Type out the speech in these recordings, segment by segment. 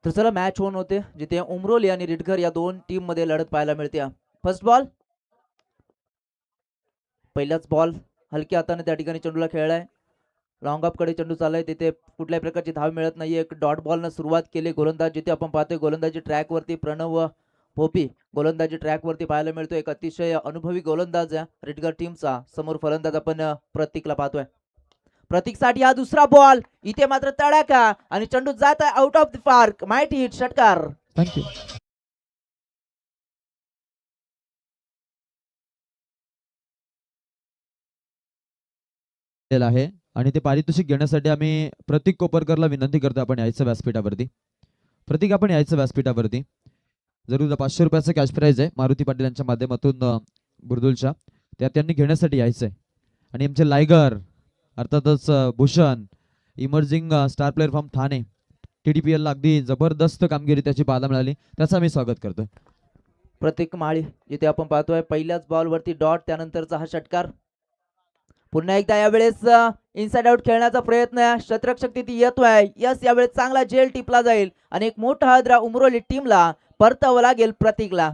तर चला मॅच होऊन होते जिथे उमरोली आणि रिटघर या दोन टीम मध्ये लढत पाहायला मिळते. फर्स्ट बॉल, पहिलाच बॉल हलक्या हाताने त्या ठिकाणी चेंडूला खेळलाय. लॉंग ऑफ कडे चेंडू चाललाय, तिथे कुठल्याही प्रकारची धाव मिळत नाहीये. एक डॉट बॉलनं सुरुवात केली. गोलंदाज जिथे आपण पाहतोय गोलंदाजी ट्रॅक वरती प्रणव पोपी गोलंदाजी ट्रॅक वरती पाहायला मिळतोय. एक अतिशय अनुभवी गोलंदाज आहे रिटगर टीमचा. समोर फलंदाज आपण प्रतीकला पाहतोय. प्रतीकसाठी हा दुसरा बॉल, इथे मात्र तडाखा आणि चेंडू जात आहे out of the park. Might hit, षटकार. थँक्यू. आहे आणि ते पारितोषिक घेण्यासाठी आम्ही प्रतीक कोपरकरला विनंती करतो आपण यायचं व्यासपीठावरती. प्रतीक आपण यायचं व्यासपीठावरती. जरूर 500 रुपयाचं कॅश प्राइज आहे मारुती पाटील यांच्या माध्यमातून बुरदुलच्या त्या त्यांनी घेण्यासाठी यायचंय. आणि आमचे लायगर अर्थातच Bhushan emerging star player from Thane TDPL ला अगदी जबरदस्त कामगिरी त्याची पाहायला मिळाली, त्याचं आम्ही स्वागत करतोय. प्रतीक माळी जिथे आपण पाहतोय पहिल्याच बॉल वरती डॉट, त्यानंतरचा हा षटकार. पुन्हा एकदा यावेळेस इनसाइड आउट खेळण्याचा प्रयत्न शतरक्षक तिथे येतोय. यस, यावेळेस चांगला झेल टिपला जाईल आणि एक मोठा हादरा उमरोली टीमला परतावं लागेल प्रतीकला.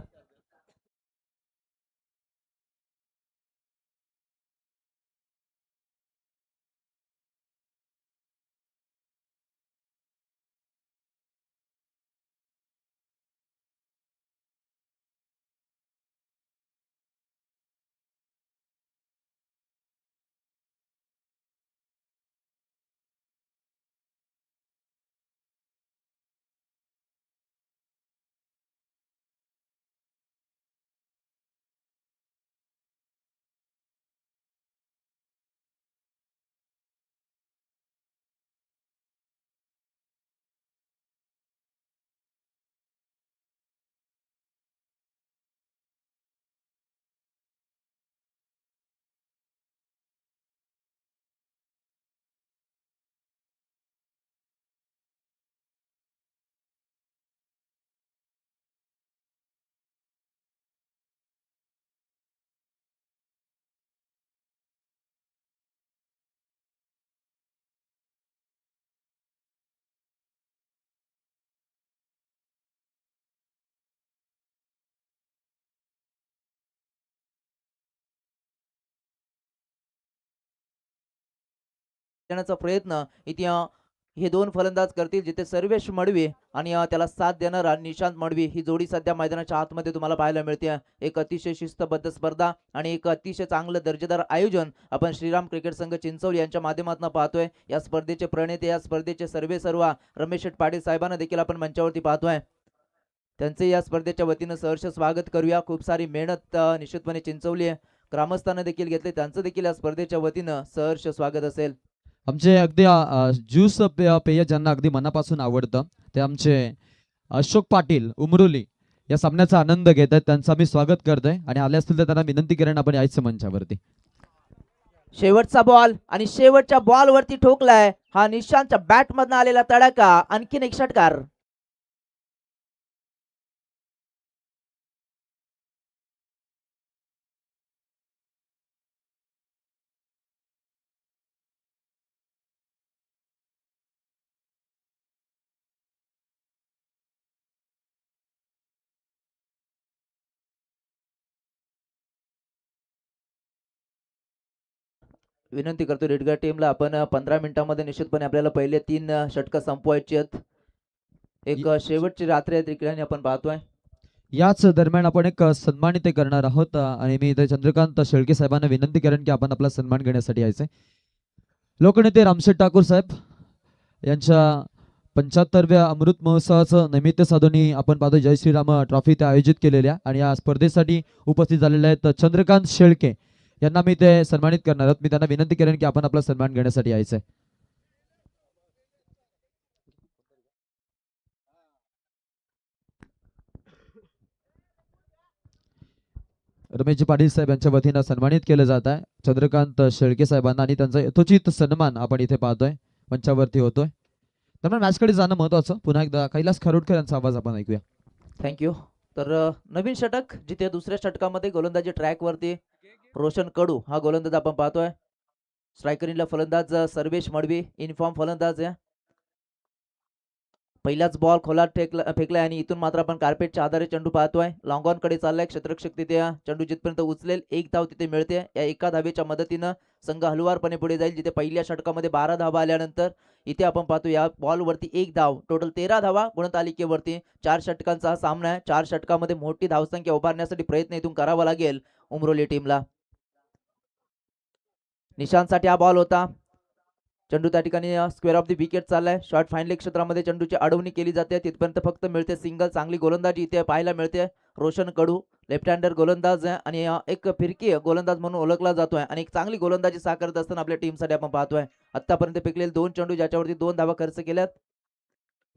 देण्याचा प्रयत्न इथे हे दोन फलंदाज करतील, जिथे सर्वेश मडवी आणि त्याला साथ देणारा निशांत मडवी ही जोडी सध्या मैदानाच्या आतमध्ये तुम्हाला पाहायला मिळते. एक अतिशय शिस्तबद्ध स्पर्धा आणि एक अतिशय चांगलं दर्जेदार आयोजन आपण श्रीराम क्रिकेट संघ चिंचवली यांच्या माध्यमातून पाहतोय. या स्पर्धेचे प्रणेते, या स्पर्धेचे सर्व रमेश पाटील साहेबांना देखील आपण मंचावरती पाहतोय. त्यांचे या स्पर्धेच्या वतीनं सहर्ष स्वागत करूया. खूप सारी मेहनत निश्चितपणे चिंचवली ग्रामस्थांना देखील घेतले, त्यांचं देखील या स्पर्धेच्या वतीनं सहर्ष स्वागत असेल. आमचे अगदी ज्यूस पेय ज्यांना अगदी मनापासून आवडतं ते आमचे अशोक पाटील उमरोली या सामन्याचा आनंद घेत आहेत, त्यांचं आम्ही स्वागत करतोय. आणि आले असतील तर त्यांना विनंती करेन आपण यायचं मंचावरती. शेवटचा बॉल आणि शेवटच्या बॉल वरती ठोकलाय हा निशांतच्या बॅट मधनं आलेला तडाखा. आणखीन एक षटकार. विनंती करतो रेडगर टीमला, आपण 15 मिनिटांमध्ये निश्चितपणे आपल्याला पहिले 3 षटकं संपवायची आहेत. एक शेवटची रात्र आहे ठिकाणी आपण पाहतोय. याच दरम्यान आपण एक सन्मानित करणार आहोत आणि मी इथे चंद्रकांत शेळके साहेबांना विनंती करेन की आपण आपला सन्मान घेण्यासाठी यायचंय. लोकनेते रामशेठ ठाकूर साहेब यांच्या 75व्या अमृत महोत्सवाचं निमित्त साधून आपण पाहतो जय श्रीराम ट्रॉफी ते आयोजित केलेल्या आणि या स्पर्धेसाठी उपस्थित झालेले आहेत चंद्रकांत शेळके यांना मी ते सन्मानित करणार आहोत. मी त्यांना विनंती करेन की आपण आपला सन्मान घेण्यासाठी यायचंय. रमेशजी पाटील साहेब यांच्या वतीनं सन्मानित केलं जात आहे चंद्रकांत शेळके साहेबांना आणि त्यांचा यथोचित सन्मान आपण इथे पाहतोय, मंचावरती होतोय. त्यामुळे मॅचकडे जाणं महत्वाचं. पुन्हा एकदा कैलास खारोडकर यांचा आवाज आपण ऐकूया. थँक्यू. तर नवीन षटक, जिथे दुसऱ्या षटकामध्ये गोलंदाजी ट्रॅक वरती रोशन कडू हा गोलंदाज आपण पाहतोय. स्ट्रायकरीला फलंदाज सर्वेश मडवी, इनफॉर्म फलंदाज आहे. पहिलाच बॉल खोलात फेकलाय आणि इथून मात्र आपण कार्पेटच्या आधारे चेंडू पाहतोय. लॉंग ऑन कडे चाललाय क्षेत्ररक्षक तिथे चेंडू जिथपर्यंत उचलेल एक धाव तिथे मिळते. या एका धावेच्या मदतीनं संघ हलवारपणे पुढे जाईल. जिथे पहिल्या षटकामध्ये 12 धावा आल्यानंतर इथे आपण पाहतो या बॉलवरती एक धाव, टोटल 13 धावा गुणतालिकेवरती. 4 षटकांचा हा सामना आहे. 4 षटकामध्ये मोठी धावसंख्या उभारण्यासाठी प्रयत्न इथून करावा लागेल उमरोली टीमला. निशांतसाठी हा बॉल होता. चेंडू त्या ठिकाणी स्क्वेअर ऑफ द विकेट चाललाय. शॉर्ट फाईन लेग क्षेत्रामध्ये चेंडूची अडवणी केली जाते. तिथपर्यंत फक्त मिळते सिंगल. चांगली गोलंदाजी इथे पाहायला मिळते. रोशन कडू लेफ्ट हँडर गोलंदाज आहे आणि एक फिरकी गोलंदाज म्हणून ओळखला जातोय आणि एक चांगली गोलंदाजी साकारत असताना आपल्या टीमसाठी आपण पाहतोय. आतापर्यंत फेकलेले 2 चेंडू ज्याच्यावरती 2 धावा खर्च केल्यात.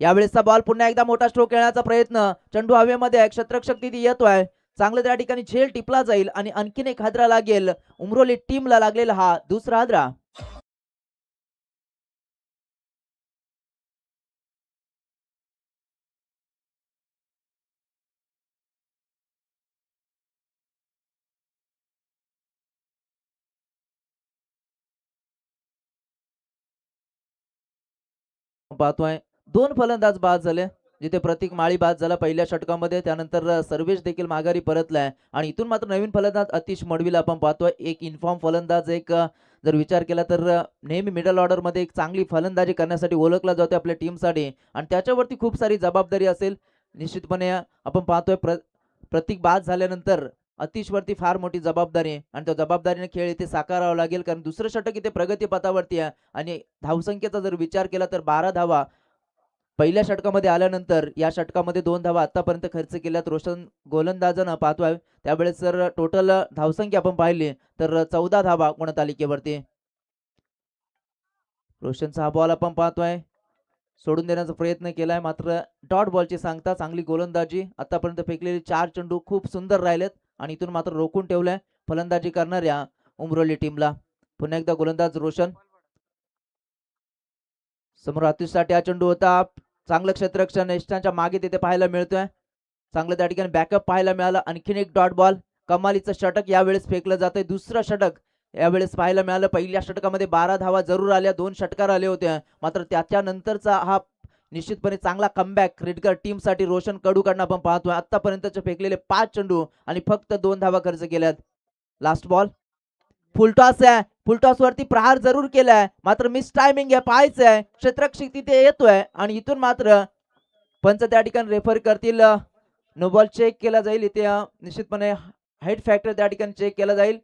यावेळेसचा बॉल पुन्हा एकदा मोठा स्ट्रोक खेळण्याचा प्रयत्न. चेंडू हवेमध्ये आहे. क्षेत्ररक्षक तिथे येतोय. चांगलं त्या ठिकाणी झेल टिपला जाईल आणि आणखीन एक हादरा लागेल. उमरोली टीमला लागलेला हा दुसरा हादरा. पाहतोय 2 फलंदाज बाद झाले. जिथे प्रतीक माळी बाद झाला पहिल्या षटकामध्ये. त्यानंतर सर्वेश देखील माघारी परतलाय आणि इथून मात्र नवीन फलंदाज अतिश मडवीला आपण पाहतोय. एक इन्फॉर्म फलंदाज, एक जर विचार केला तर नेहमी मिडल ऑर्डर मध्ये एक चांगली फलंदाजी करण्यासाठी ओळखला जातो आपल्या टीमसाठी आणि त्याच्यावरती खूप सारी जबाबदारी असेल. निश्चितपणे आपण पाहतोय प्रतीक बाद झाल्यानंतर अतिशवरती फार मोठी जबाबदारी आहे आणि त्या जबाबदारीने खेळ इथे साकारावा लागेल. कारण दुसरं षटक इथे प्रगतीपथावरती आहे आणि धावसंख्येचा जर विचार केला तर 12 धावा पहिल्या षटकामध्ये आल्यानंतर या षटकामध्ये 2 धावा आतापर्यंत खर्च केल्यात रोशन गोलंदाजानं पाहतोय. त्यावेळेस जर टोटल धावसंख्या आपण पाहिली तर 14 धावा गुणतालिकेवरती. रोशनचा हा बॉल आपण पाहतोय. सोडून देण्याचा प्रयत्न केलाय मात्र डॉट बॉलची सांगता. चांगली गोलंदाजी. आतापर्यंत फेकलेले 4 चेंडू खूप सुंदर राहिलेत आणि इथून मात्र रोखून ठेवलंय फलंदाजी करणाऱ्या उमरोली टीमला. पुन्हा एकदा गोलंदाज रोशन. समोर अतिशसाठी हा चेंडू होता. चांगलं क्षेत्ररक्षण यष्टांच्या मागे तिथे पाहायला मिळतोय. चांगलं त्या ठिकाणी बॅकअप पाहायला मिळालं. आणखीन एक डॉट बॉल. कमालीचं षटक यावेळेस फेकलं जातंय. दुसरं षटक यावेळेस पाहायला मिळालं. पहिल्या षटकामध्ये 12 धावा जरूर आल्या. 2 षटकार आले होते मात्र त्याच्यानंतरचा हा निश्चितपणे चांगला कमबॅक रेडगर टीमसाठी रोशन कडूकडनं आपण पाहतोय. आतापर्यंतचे फेकलेले 5 चेंडू आणि फक्त 2 धावा खर्च केल्यात. Last ball. फुलटॉस आहे. फुलटॉस वरती प्रहार जरूर केलाय मात्र मिस टायमिंग आहे. पाहायचंय क्षेत्ररक्षक तिथे येतोय आणि इथून मात्र पंच त्या ठिकाणी रेफर करतील. नो बॉल चेक केला जाईल. इथे निश्चितपणे हाईट फॅक्टर त्या ठिकाणी चेक केला जाईल.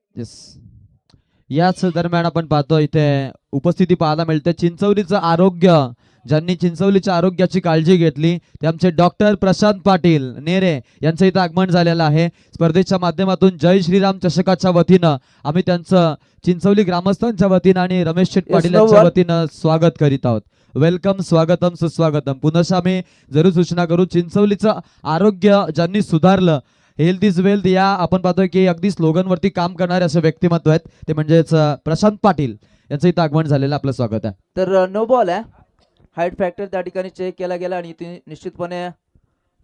याच दरम्यान आपण पाहतो इथे उपस्थिती पाहायला मिळते. चिंचवलीचं आरोग्य, ज्यांनी चिंचवलीच्या आरोग्याची काळजी घेतली ते आमचे डॉक्टर प्रशांत पाटील नेरे यांचं इथं आगमन झालेलं आहे. स्पर्धेच्या माध्यमातून जय श्रीराम चषकाच्या वतीनं आम्ही त्यांचं चिंचवली ग्रामस्थांच्या वतीनं आणि रमेश शेठ पाटील यांच्या वतीनं स्वागत करीत आहोत. वेलकम, स्वागतम, सुस्वागतम. पुनश्च आम्ही जरूर सूचना करू, चिंचवलीचं आरोग्य ज्यांनी सुधारलं, हेल्थ इज वेल्थ, या आपण पाहतोय की अगदी स्लोगन वरती काम करणारे असे व्यक्तिमत्व आहेत ते म्हणजेच प्रशांत पाटील यांचं इथं आगमन झालेलं. आपलं स्वागत आहे. तर नो बॉल आहे. हाईट फॅक्टर त्या ठिकाणी चेक केला गेला आणि इथे निश्चितपणे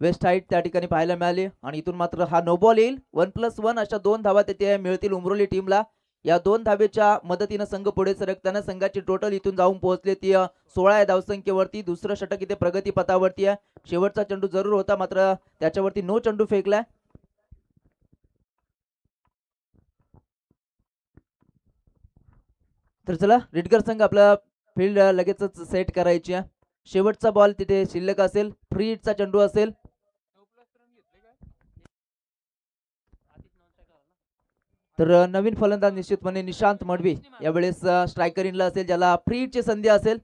वेस्ट हाईट त्या ठिकाणी पाहायला मिळाली आणि इथून मात्र हा नो बॉल येईल. 1+1 अशा 2 धावा तिथे मिळतील उमरोली टीमला. या 2 धावेच्या मदतीनं संघ पुढे सरकताना संघाची टोटल इथून जाऊन पोहोचले ती 16 या धावसंख्येवरती. दुसरं षटक इथे प्रगती पथावरती आहे. शेवटचा चेंडू जरूर होता मात्र त्याच्यावरती नो चेंडू फेकलाय. तर चला रिडगर संघ आपला फील्ड लगेचच सेट करायची आहे. शेवटचा बॉल तिथे शिल्लक असेल. फ्री हिटचा चेंडू असेल. तर नवीन फलंदाज निश्चितपणे निशांत मडवी यावेळेस स्ट्रायकर इनला असेल, ज्याला फ्री हिटची संधी असेल.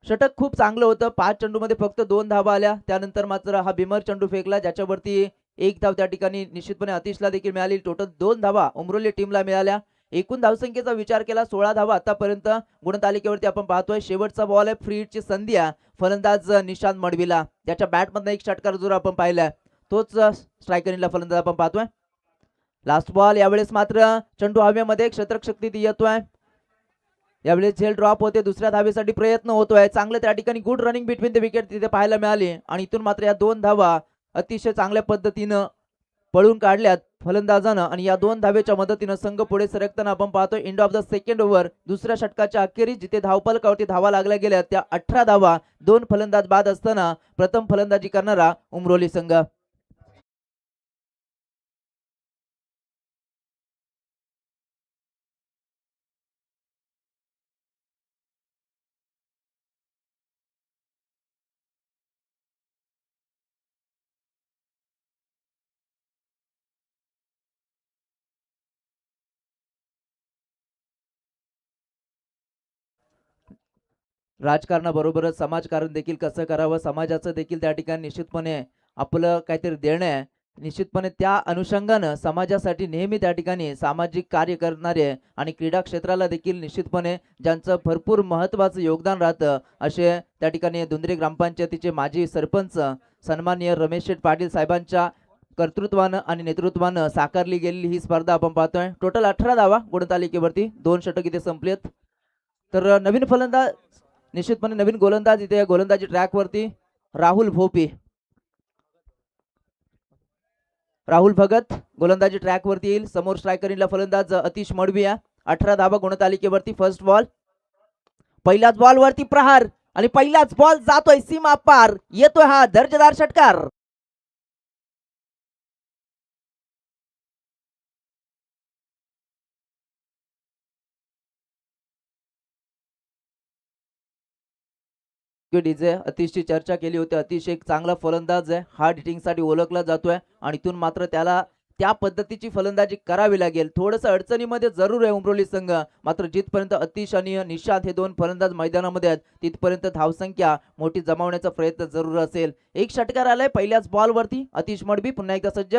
षटक खूप चांगलं होतं. 5 चेंडूमध्ये फक्त 2 धावा आल्या. त्यानंतर मात्र हा बिमर चेंडू फेकला ज्याच्यावरती 1 धाव त्या ठिकाणी निश्चितपणे अतिशला देखील मिळाली. टोटल 2 धावा उमरोली टीमला मिळाल्या. एकूण धावसंख्येचा विचार केला 16 धावा आतापर्यंत गुणतालिकेवरती आपण पाहतोय. शेवटचा बॉल आहे. फ्री हिटची संधी आहे फलंदाज निशांत मडवीला. त्याच्या बॅटमधनं एक षटकार जरूर आपण पाहिलाय. तोच स्ट्रायकर इनला फलंदाज आपण पाहतोय. Last ball. यावेळेस मात्र चेंडू हवेमध्ये क्षेत्ररक्षक तिथे येतोय. यावेळेस झेल ड्रॉप होते. दुसऱ्या धावेसाठी प्रयत्न होतोय. चांगलं त्या ठिकाणी good running between the wicket तिथे पाहायला मिळाली आणि इथून मात्र या 2 धावा अतिशय चांगल्या पद्धतीनं पळून काढल्यात फलंदाजानं आणि या 2 धावेच्या मदतीनं संघ पुढे सरकताना आपण पाहतोय. End of the second over, दुसऱ्या षटकाच्या अखेरीस जिथे धावफलकावरती धावा लागल्या गेल्या त्या 18 धावा 2 फलंदाज बाद असताना प्रथम फलंदाजी करणारा उमरोली संघ. राजकारणाबरोबरच समाजकारण देखील कसं करावं, समाजाचं देखील त्या ठिकाणी निश्चितपणे आपलं काहीतरी देणं आहे. निश्चितपणे त्या अनुषंगानं समाजासाठी नेहमी त्या ठिकाणी सामाजिक कार्य करणारे आणि क्रीडा क्षेत्राला देखील निश्चितपणे ज्यांचं भरपूर महत्त्वाचं योगदान राहतं असे त्या ठिकाणी धुंद्रे ग्रामपंचायतीचे माजी सरपंच सन्माननीय रमेश शेठ पाटील साहेबांच्या कर्तृत्वानं आणि नेतृत्वानं साकारली गेलेली ही स्पर्धा आपण पाहतोय. टोटल 18 धावा गुणतालिकेवरती 2 षटक इथे संपलेत. तर नवीन फलंदाज निश्चितपणे नवीन गोलंदाज इथे गोलंदाजी ट्रॅकवरती राहुल भोपी, राहुल भगत गोलंदाजी ट्रॅकवरती येईल. समोर स्ट्रायकरीला फलंदाज अतिश मडवी. 18 धावा गुणतालिकेवरती. फर्स्ट बॉल, पहिल्याच बॉल वरती प्रहार आणि पहिलाच बॉल जातोय सीमा पार. येतोय हा दर्जेदार षटकार. डीजे अतिशची चर्चा केली होती. अतिशय एक चांगला फलंदाज आहे, हार्ड हिटिंग साठी ओळखला जातोय आणि इथून मात्र त्याला त्या पद्धतीची फलंदाजी करावी लागेल. थोडस अडचणीमध्ये जरूर आहे उमरोली संघ, मात्र जिथपर्यंत अतिश आणि निशांत हे 2 फलंदाज मैदानामध्ये आहेत तिथपर्यंत धावसंख्या मोठी जमावण्याचा प्रयत्न जरूर असेल. एक षटकार आलाय पहिल्याच बॉल वरती. अतिश मडबी पुन्हा एकदा सज्ज.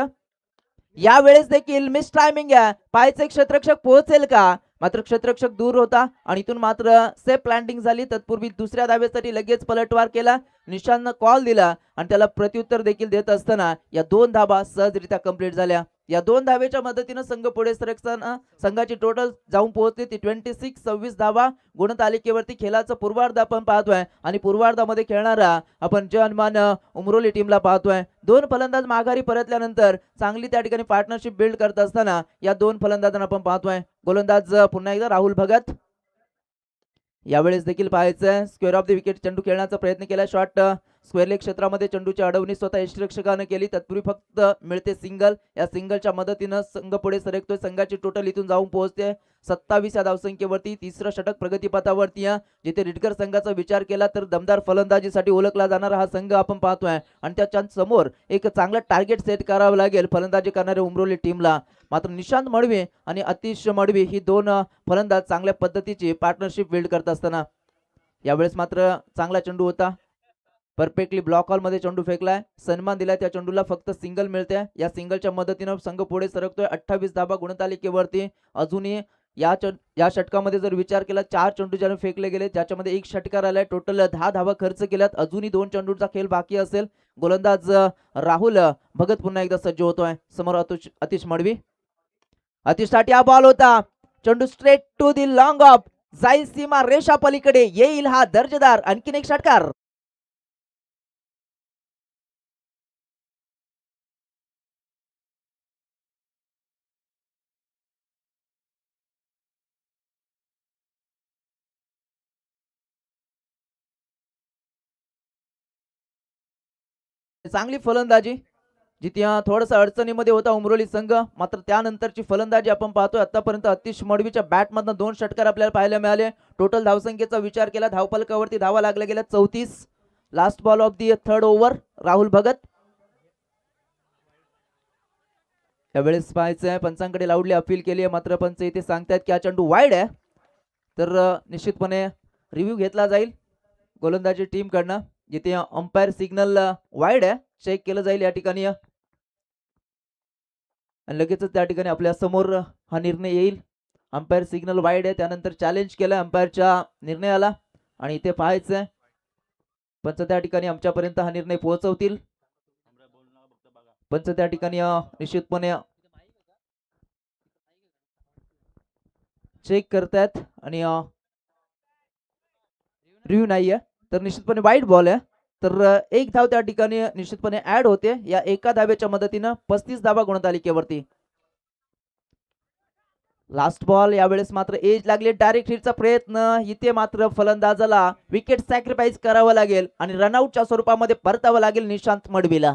यावेळेस देखील मिस टायमिंग आहे. पाहायचे क्षेत्ररक्षक पोहोचेल का, मात्र क्षेत्ररक्षक दूर होता आणि इथून मात्र सेफ लँडिंग झाली. तत्पूर्वी दुसऱ्या धावेसाठी लगेच पलटवार केला. निशांतनं कॉल दिला आणि त्याला प्रत्युत्तर देखील देत असताना या 2 धावा सहजरित्या कंप्लीट झाल्या. या 2 धावेच्या मदतीनं संघ पुढे सरकताना संघाची टोटल जाऊन पोहोचली ती 26 धावा गुणतालिकेवरती. खेळाचं पूर्वार्ध आपण पाहतोय आणि पूर्वार्धामध्ये खेळणारा आपण जनमान उमरोली टीमला पाहतोय. 2 फलंदाज माघारी परतल्यानंतर चांगली त्या ठिकाणी पार्टनरशिप बिल्ड करत असताना या 2 फलंदाजांना आपण पाहतोय. गोलंदाज पुन्हा एकदा राहुल भगत. यावेळेस देखील पाहायचंय स्क्वेअर ऑफ द विकेट चेंडू खेळण्याचा प्रयत्न केला. शॉट स्क्वेअर लेग क्षेत्रामध्ये चेंडूची अडवणी स्वतः यष्टिरक्षकाने केली. तत्पूर्वी फक्त मिळते सिंगल. या सिंगलच्या मदतीनं संघ पुढे सरकतोय. संघाची टोटल इथून जाऊन पोहोचते 27 या धावसंख्येवरती. तिसरं षटक प्रगतीपथावरती. जिथे रिटकर संघाचा विचार केला तर दमदार फलंदाजीसाठी ओळखला जाणारा हा संघ आपण पाहतोय आणि त्याच्या समोर एक चांगलं टार्गेट सेट करावं लागेल फलंदाजी करणाऱ्या उमरोली टीमला. मात्र निशांत मडवी आणि अतिश मडवी ही 2 फलंदाज चांगल्या पद्धतीची पार्टनरशिप बिल्ड करत असताना यावेळेस मात्र चांगला चेंडू होता. परफेक्टली ब्लॉक हॉल मध्ये चेंडू फेकलाय. सन्मान दिलाय त्या चेंडूला. फक्त सिंगल मिळते. या सिंगलच्या मदतीनं संघ पुढे सरकतोय 28 धावा गुणतालिकेवरती. अजूनही या षटकामध्ये जर विचार केला 4 चेंडू ज्याने फेकले गेले ज्याच्यामध्ये एक षटकार आलाय. टोटल 10 धावा खर्च केल्यात. अजूनही 2 चेंडूचा खेळ बाकी असेल. गोलंदाज राहुल भगत पुन्हा एकदा सज्ज होतोय. समोर अतिश मडवी. अतिशसाठी हा बॉल होता. चेंडू straight to the long off जाईल सीमा रेषा पलीकडे. येईल हा दर्जेदार आणखीन एक षटकार. चांगली फलंदाजी जिथे थोडस अडचणीमध्ये होता उमरोली संघ, मात्र त्यानंतरची फलंदाजी आपण पाहतोय. आतापर्यंत अतिश मडवीच्या बॅट मधनं 2 षटकार आपल्याला पाहायला मिळाले. टोटल धावसंख्येचा विचार केला धावफलकावरती धावा लागल्या गेल्या 34. Last ball of the 3rd over Rahul Bhagat. यावेळेस पाहायचंय पंचांकडे लाऊडली अपील केली आहे, मात्र पंच इथे सांगतायत की हा चेंडू वाईड आहे. तर निश्चितपणे रिव्ह्यू घेतला जाईल गोलंदाजी टीम कडनं. जिथे अंपायर सिग्नल वाईड आहे चेक केलं जाईल या ठिकाणी आणि लगेचच त्या ठिकाणी आपल्या समोर हा निर्णय येईल. अंपायर सिग्नल वाईड आहे. त्यानंतर चॅलेंज केलं अंपायरच्या निर्णयाला आणि इथे पाहायचंय पंच त्या ठिकाणी आमच्यापर्यंत हा निर्णय पोहोचवतील. पंच त्या ठिकाणी निश्चितपणे चेक करतायत आणि रिव्ह्यू नाहीये तर निश्चितपणे वाईड बॉल आहे. तर एक धाव त्या ठिकाणी निश्चितपणे ऍड होते या एका धावेच्या मदतीनं 35 धावा गुणतालिकेवरती. लास्ट बॉल, यावेळेस मात्र एज लागली, डायरेक्ट हिटचा प्रयत्न, इथे मात्र फलंदाजाला विकेट सॅक्रिफाईस करावं लागेल आणि रनआउटच्या स्वरूपामध्ये परतावं लागेल निशांत मडवीला.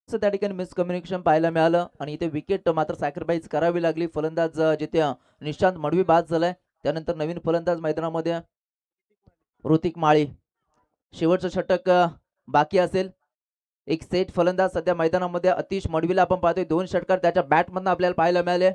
त्या ठिकाणी मिसकम्युनिकेशन पाहायला मिळालं आणि इथे विकेट मात्र सॅक्रिफाईस करावी लागली. फलंदाज जिथे निशांत मडवी बाद झालाय, त्यानंतर नवीन फलंदाज मैदानामध्ये ऋतिक माळी. शेवटचं षटक बाकी असेल. एक सेट फलंदाज सध्या मैदानामध्ये अतिश मडवीला आपण पाहतोय, 2 षटकार त्याच्या बॅटमधनं आपल्याला पाहायला मिळाले.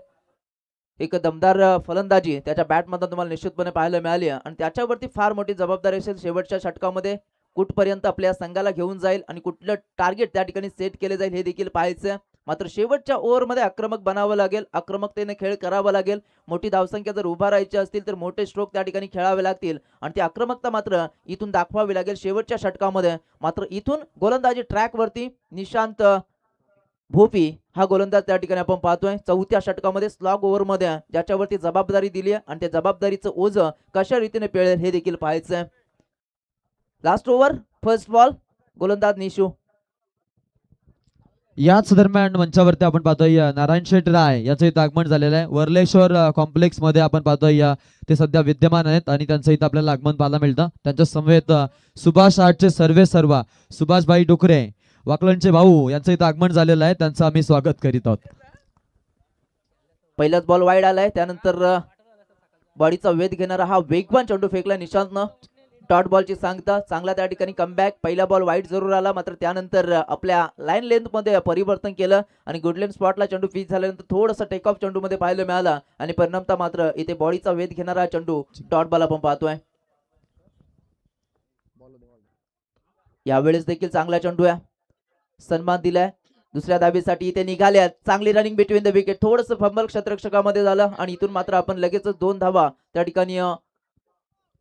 एक दमदार फलंदाजी त्याच्या बॅटमधनं तुम्हाला निश्चितपणे पाहायला मिळाली आणि त्याच्यावरती फार मोठी जबाबदारी असेल शेवटच्या षटकामध्ये. कुठपर्यंत आपल्या संघाला घेऊन जाईल आणि कुठलं टार्गेट त्या ठिकाणी सेट केले जाईल हे देखील पाहायचं. मात्र शेवटच्या ओव्हरमध्ये आक्रमक बनावं लागेल, आक्रमकतेने खेळ करावा लागेल. मोठी धावसंख्या जर उभा राहायची असतील तर मोठे स्ट्रोक त्या ठिकाणी खेळावे लागतील आणि ती आक्रमकता मात्र इथून दाखवावी लागेल शेवटच्या षटकामध्ये. मात्र इथून गोलंदाजी ट्रॅकवरती निशांत भोपी हा गोलंदाज त्या ठिकाणी आपण पाहतोय. चौथ्या षटकामध्ये स्लॉग ओव्हरमध्ये ज्याच्यावरती जबाबदारी दिली आहे आणि त्या जबाबदारीचं ओझं कशा रीतीने पेळेल हे देखील पाहायचंय. लास्ट ओव्हर, फर्स्ट बॉल, गोलंदाज निशू. याच दरम्यान मंचावरती आपण पाहतोय नारायण शेठ राय याचं इथं आगमन झालेलं आहे. वर्लेश्वर कॉम्प्लेक्स मध्ये आपण पाहतोय ते सध्या विद्यमान आहेत आणि त्यांचं इथं आपल्याला आगमन पाहायला मिळतं. त्यांच्या समवेत सुभाष आर्टचे सर्वे सर्वा सुभाषभाई डुकरे वाकलनचे भाऊ यांचं इथं आगमन झालेलं आहे. त्यांचं आम्ही स्वागत करीत आहोत. पहिलाच बॉल वाईड आलाय, त्यानंतर बॉडीचा वेध घेणारा हा वेगवान चेंडू फेकला निशांतनं. डॉट बॉलची सांगता, चांगला त्या ठिकाणी कमबॅक. पहिला बॉल वाईट जरूर आला, मात्र त्यानंतर आपल्या लाईन लेंथ मध्ये परिवर्तन केलं आणि गुडलेन स्पॉटला चेंडू पिच झाल्यानंतर थोडंसं टेक ऑफ चेंडू मध्ये पाहायला मिळाला आणि परिणामता मात्र इथे बॉडीचा वेध घेणारा चेंडू डॉट बॉल आपण पाहतोय. यावेळेस देखील चांगला चेंडू आहे, सन्मान दिलाय. दुसऱ्या धाबीसाठी इथे निघाल्यात, चांगली रनिंग बिटवीन द विकेट. थोडंसं फंबल क्षेत्ररक्षकामध्ये झालं आणि इथून मात्र आपण लगेचच 2 धावा त्या ठिकाणी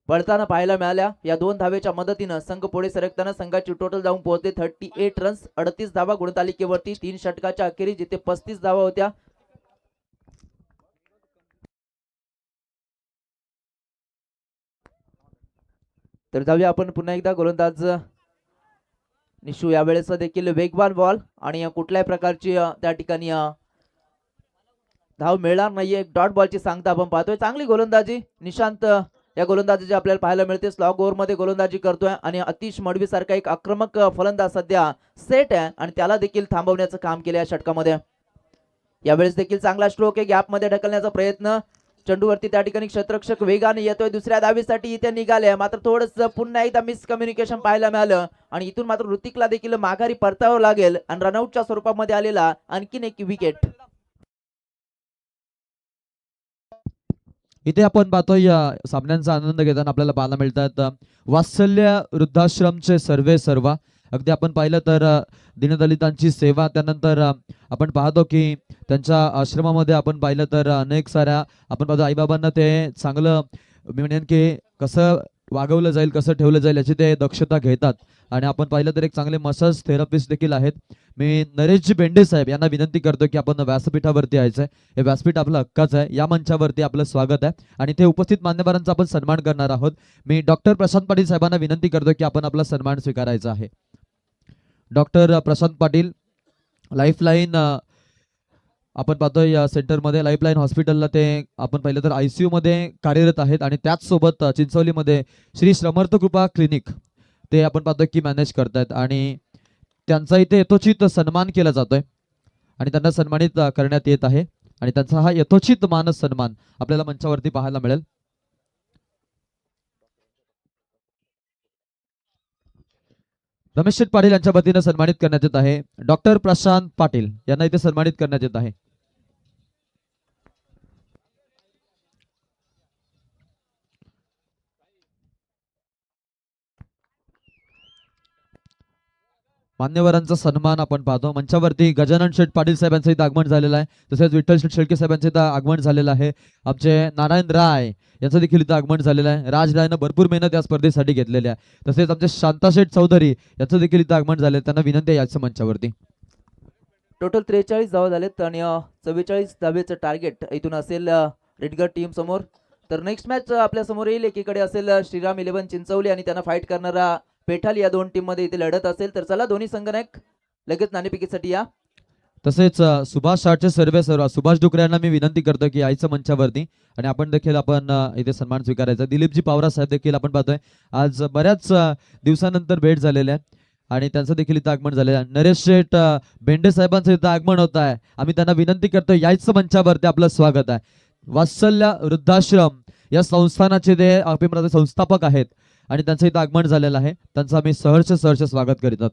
पळताना पाहायला मिळाल्या. या 2 धावेच्या मदतीनं संघ पुढे सरकताना संघाची टोटल जाऊन पोहोचते 38 रन्स, 38 धावा गुणतालिकेवरती. 3 षटकाच्या अखेरीस जिथे 35 धावा होत्या. तर जाऊया आपण पुन्हा एकदा गोलंदाज निशू. यावेळेस देखील वेगवान बॉल आणि कुठल्याही प्रकारची त्या ठिकाणी धाव मिळणार नाहीये. डॉट बॉलची सांगता आपण पाहतोय. चांगली गोलंदाजी निशांत या गोलंदाजीची आपल्याला पाहायला मिळते. स्लॉग ओव्हर मध्ये गोलंदाजी करतोय आणि अतिश मडवी सारखा एक आक्रमक फलंदाज सध्या सेट आहे आणि त्याला देखील थांबवण्याचं काम केलं या षटकामध्ये. यावेळेस देखील चांगला स्ट्रोक आहे, गॅप मध्ये ढकलण्याचा प्रयत्न. चेंडूवरती त्या ठिकाणी क्षेत्ररक्षक वेगाने येतोय. दुसऱ्या धावीसाठी इथे निघाले, मात्र थोडंसं पुन्हा एकदा मिसकम्युनिकेशन पाहायला मिळालं आणि इथून मात्र ऋतिकला देखील माघारी परतावं लागेल आणि रनआउटच्या स्वरूपामध्ये आलेला आणखीन एक विकेट. इथे आपण पाहतोय सामन्यांचा आनंद घेताना आपल्याला पाहायला मिळतात वात्सल्य वृद्धाश्रमचे सर्वे सर्वा. अगदी आपण पाहिलं तर दीनदलितांची सेवा, त्यानंतर आपण पाहतो की त्यांच्या आश्रमामध्ये आपण पाहिलं तर अनेक साऱ्या आपण पाहतो आईबाबांना ते चांगलं मी म्हणेन की कसं वागवलं जाईल, कसं ठेवलं जाईल याची ते दक्षता घेतात. आणि आपण पाहिलं तर एक चांगले मसाज थेरपिस्ट देखील आहेत. मी नरेशजी बेंडे साहेब यांना विनंती करतो की आपण व्यासपीठावरती यायचंय. हे व्यासपीठ आपलं हक्काचं आहे. या मंचावरती आपलं स्वागत आहे आणि ते उपस्थित मान्यवरांचा आपण सन्मान करणार आहोत. मी डॉक्टर प्रशांत पाटील साहेबांना विनंती करतो की आपण आपला सन्मान स्वीकारायचा आहे. डॉक्टर प्रशांत पाटील लाईफलाईन आपण पाहतोय या सेंटरमध्ये लाईफलाईन हॉस्पिटलला ते आपण पाहिलं तर ICU मध्ये कार्यरत आहेत आणि त्याच सोबत चिंचवलीमध्ये श्री समर्थ कृपा क्लिनिक ते आपण पाहतोय की मॅनेज करतायत आणि त्यांचा इथे यथोचित सन्मान केला जातोय आणि त्यांना सन्मानित करण्यात येत आहे आणि त्यांचा हा यथोचित मान सन्मान आपल्याला मंचावरती पाहायला मिळेल. रमेश शेठ पाटील यांच्या वतीने सन्मानित करण्यात येत आहे. डॉक्टर प्रशांत पाटील यांना इथे सन्मानित करण्यात येत आहे. मान्यवरांचा सन्मान आपण पाहतो. मंचावरती गजानन शेठ पाटील साहेबांचं इथं आगमन झालेलं आहे. तसेच विठ्ठल शेठ शेळके साहेबांचं इथं आगमन झालेलं आहे. आमचे नारायण राय यांचं देखील इथं आगमन झालेलं आहे. राज रायनं भरपूर मेहनत या स्पर्धेसाठी घेतलेली आहे. तसेच आमचे शांता शेठ चौधरी यांचं देखील इथं आगमन झालेलं आहे. त्यांना विनंती आहे याचं मंचावरती. टोटल 43 धावा झालेत आणि 44 धावेचं टार्गेट इथून असेल रेडगर टीम समोर. तर नेक्स्ट मॅच आपल्या समोर येईल. एकीकडे असेल श्रीराम 11 चिंचवली आणि त्यांना फाईट करणारा पेठाली. या दोन टीम मध्ये इथे लढत असेल. तर चला दोन्ही संघनायक लगेच नाणेफेकीसाठी या. तसेच सुभाष शाळचे सर्व सुभाष डुकरे यांना मी विनंती करतो की यायचं मंचावरती आणि आपण देखील इथे सन्मान स्वीकारायचा. दिलीपजी पावरा साहेब देखील आपण पाहतोय आज बऱ्याच दिवसानंतर भेट झालेल्या आहे आणि त्यांचं देखील इथं आगमन झालेलं आहे. नरेश शेठ भेंडे साहेबांचं इथं आगमन होत आहे. आम्ही त्यांना विनंती करतो यायचं मंचावरती आपलं स्वागत आहे. वात्सल्य वृद्धाश्रम या संस्थानाचे ते अभिप्राय संस्थापक आहेत आणि त्यांचं इथं आगमन झालेलं आहे. त्यांचं आम्ही सहर्ष स्वागत करीत आहोत.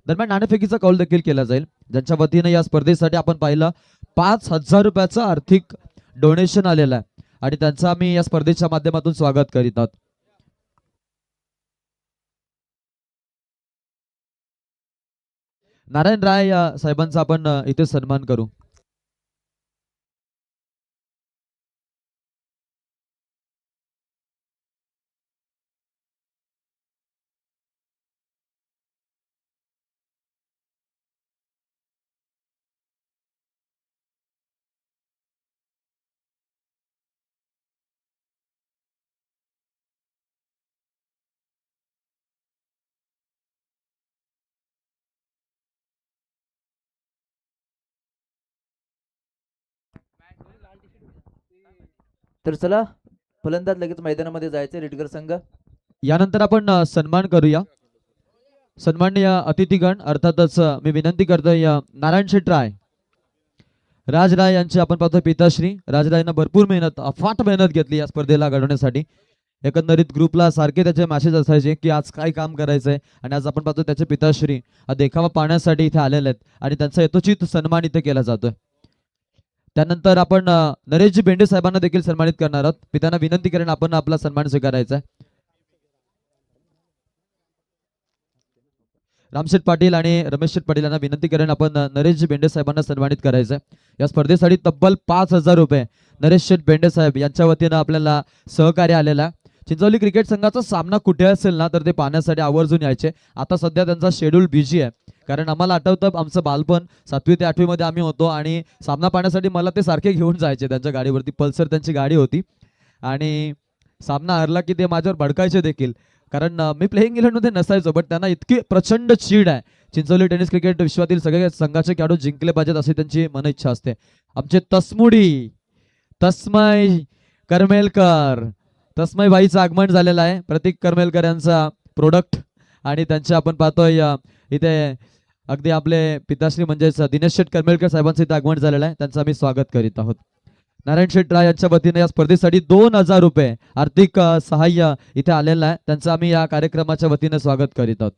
दरम्यान नाणेफेकीचा कौल देखील केला जाईल. ज्यांच्या वतीने या स्पर्धेसाठी आपण पाहिलं 5,000 रुपयाचं आर्थिक डोनेशन आलेलं आहे आणि त्यांचं आम्ही या स्पर्धेच्या माध्यमातून स्वागत करीत आहोत. नारायण राय साहेबांचा आपण इथे सन्मान करू. तर चला फलंदाज लगेच मैदानामध्ये जायचे रेडगर संघ. यानंतर आपण सन्मान करूया. सन्माननीय अतिथीगण अर्थातच मी विनंती करतोय नारायण शेठ राय राज राय यांचे आपण पाहतो पिताश्री. राज रायनं भरपूर मेहनत अफाट मेहनत घेतली या स्पर्धेला घडवण्यासाठी. एकंदरीत ग्रुपला सारखे त्याचे मेसेज असायचे की आज काय काम करायचंय आणि आज आपण पाहतो त्याचे पिताश्री हा देखावा पाहण्यासाठी इथे आलेले आहेत आणि त्यांचा यथोचित सन्मान इथे केला जातोय. त्यानंतर आपण नरेशजी बेंडे साहेबांना देखील सन्मानित करणार आहोत. मी त्यांना विनंती करेन आपण आपला सन्मान स्वीकारायचा आहे. रामशेठ पाटील आणि रमेश शेठ पाटील यांना विनंती करेन आपण नरेशजी बेंडे साहेबांना सन्मानित करायचं आहे. या स्पर्धेसाठी तब्बल 5,000 रुपये नरेश शेठ बेंडे साहेब यांच्या वतीनं आपल्याला सहकार्य आलेला आहे. चिंचवली क्रिकेट संघाचा सामना कुठे असेल ना तर ते पाहण्यासाठी आवर्जून यायचे. आता सध्या त्यांचा शेड्यूल बिझी आहे कारण आम्हाला आठवतं आमचं बालपण 7वी ते 8वी मध्ये आम्ही होतो आणि सामना पाहण्यासाठी मला ते सारखे घेऊन जायचे त्यांच्या गाडीवरती. पल्सर त्यांची गाडी होती आणि सामना हरला की ते माझ्यावर भडकायचे देखील कारण मी प्लेइंग इलेव्हनमध्ये नसायचो. बट त्यांना इतकी प्रचंड चीड आहे. चिंचवली टेनिस क्रिकेट विश्वातील सगळे संघाचे खेळाडू जिंकले पाहिजेत अशी त्यांची मन इच्छा असते. आमचे तस्मय करमेलकर तस्मय बाईचं आगमन झालेलं आहे. प्रतीक करमेलकर यांचा प्रोडक्ट आणि त्यांचे आपण पाहतोय इथे अगदी आपले पिताश्री म्हणजेच दिनेश शेठ करमेलकर साहेबांचं इथे आगमन झालेलं आहे. त्यांचं आम्ही स्वागत करीत आहोत. नारायण शेठ राय यांच्या वतीने या स्पर्धेसाठी 2,000 रुपये आर्थिक सहाय्य इथे आलेलं आहे. त्यांचं आम्ही या कार्यक्रमाच्या वतीने स्वागत करीत आहोत.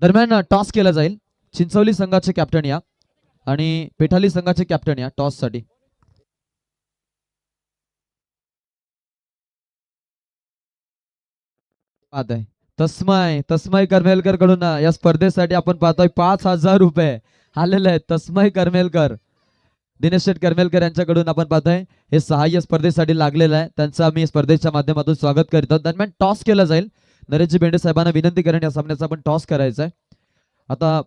दरम्यान टॉस केला जाईल. चिंचवली संघाचे कॅप्टन या आणि पेठाली संघाचे कॅप्टन या टॉस साठी. आहे तस्मय करमेलकर कडून या स्पर्धेसाठी आपण पाहतोय 5,000 रुपये आलेले आहेत. तस्मय करमेलकर दिनेश शेठ करमेलकर यांच्याकडून आपण पाहतोय हे सहाय्य स्पर्धेसाठी लागलेलं आहे. त्यांचं आम्ही स्पर्धेच्या माध्यमातून स्वागत करीत आहोत. दरम्यान टॉस केला जाईल. नरेशजी बेंडे साहेबांना विनंती करेन या सामन्याचा आपण टॉस करायचा आहे. आता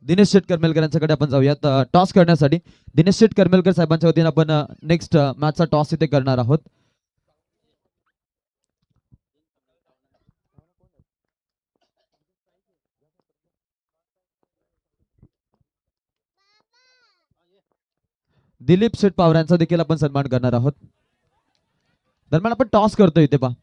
दिनेश शेठ करमेलकर यांच्याकडे आपण जाऊयात टॉस करण्यासाठी. दिनेश शेठ करमेलकर साहेबांच्या वतीने आपण नेक्स्ट मॅचचा टॉस इथे करणार आहोत. दिलीप शेठ पवार यांचा देखील आपण सन्मान करणार आहोत. दरम्यान आपण टॉस करतो इथे पहा.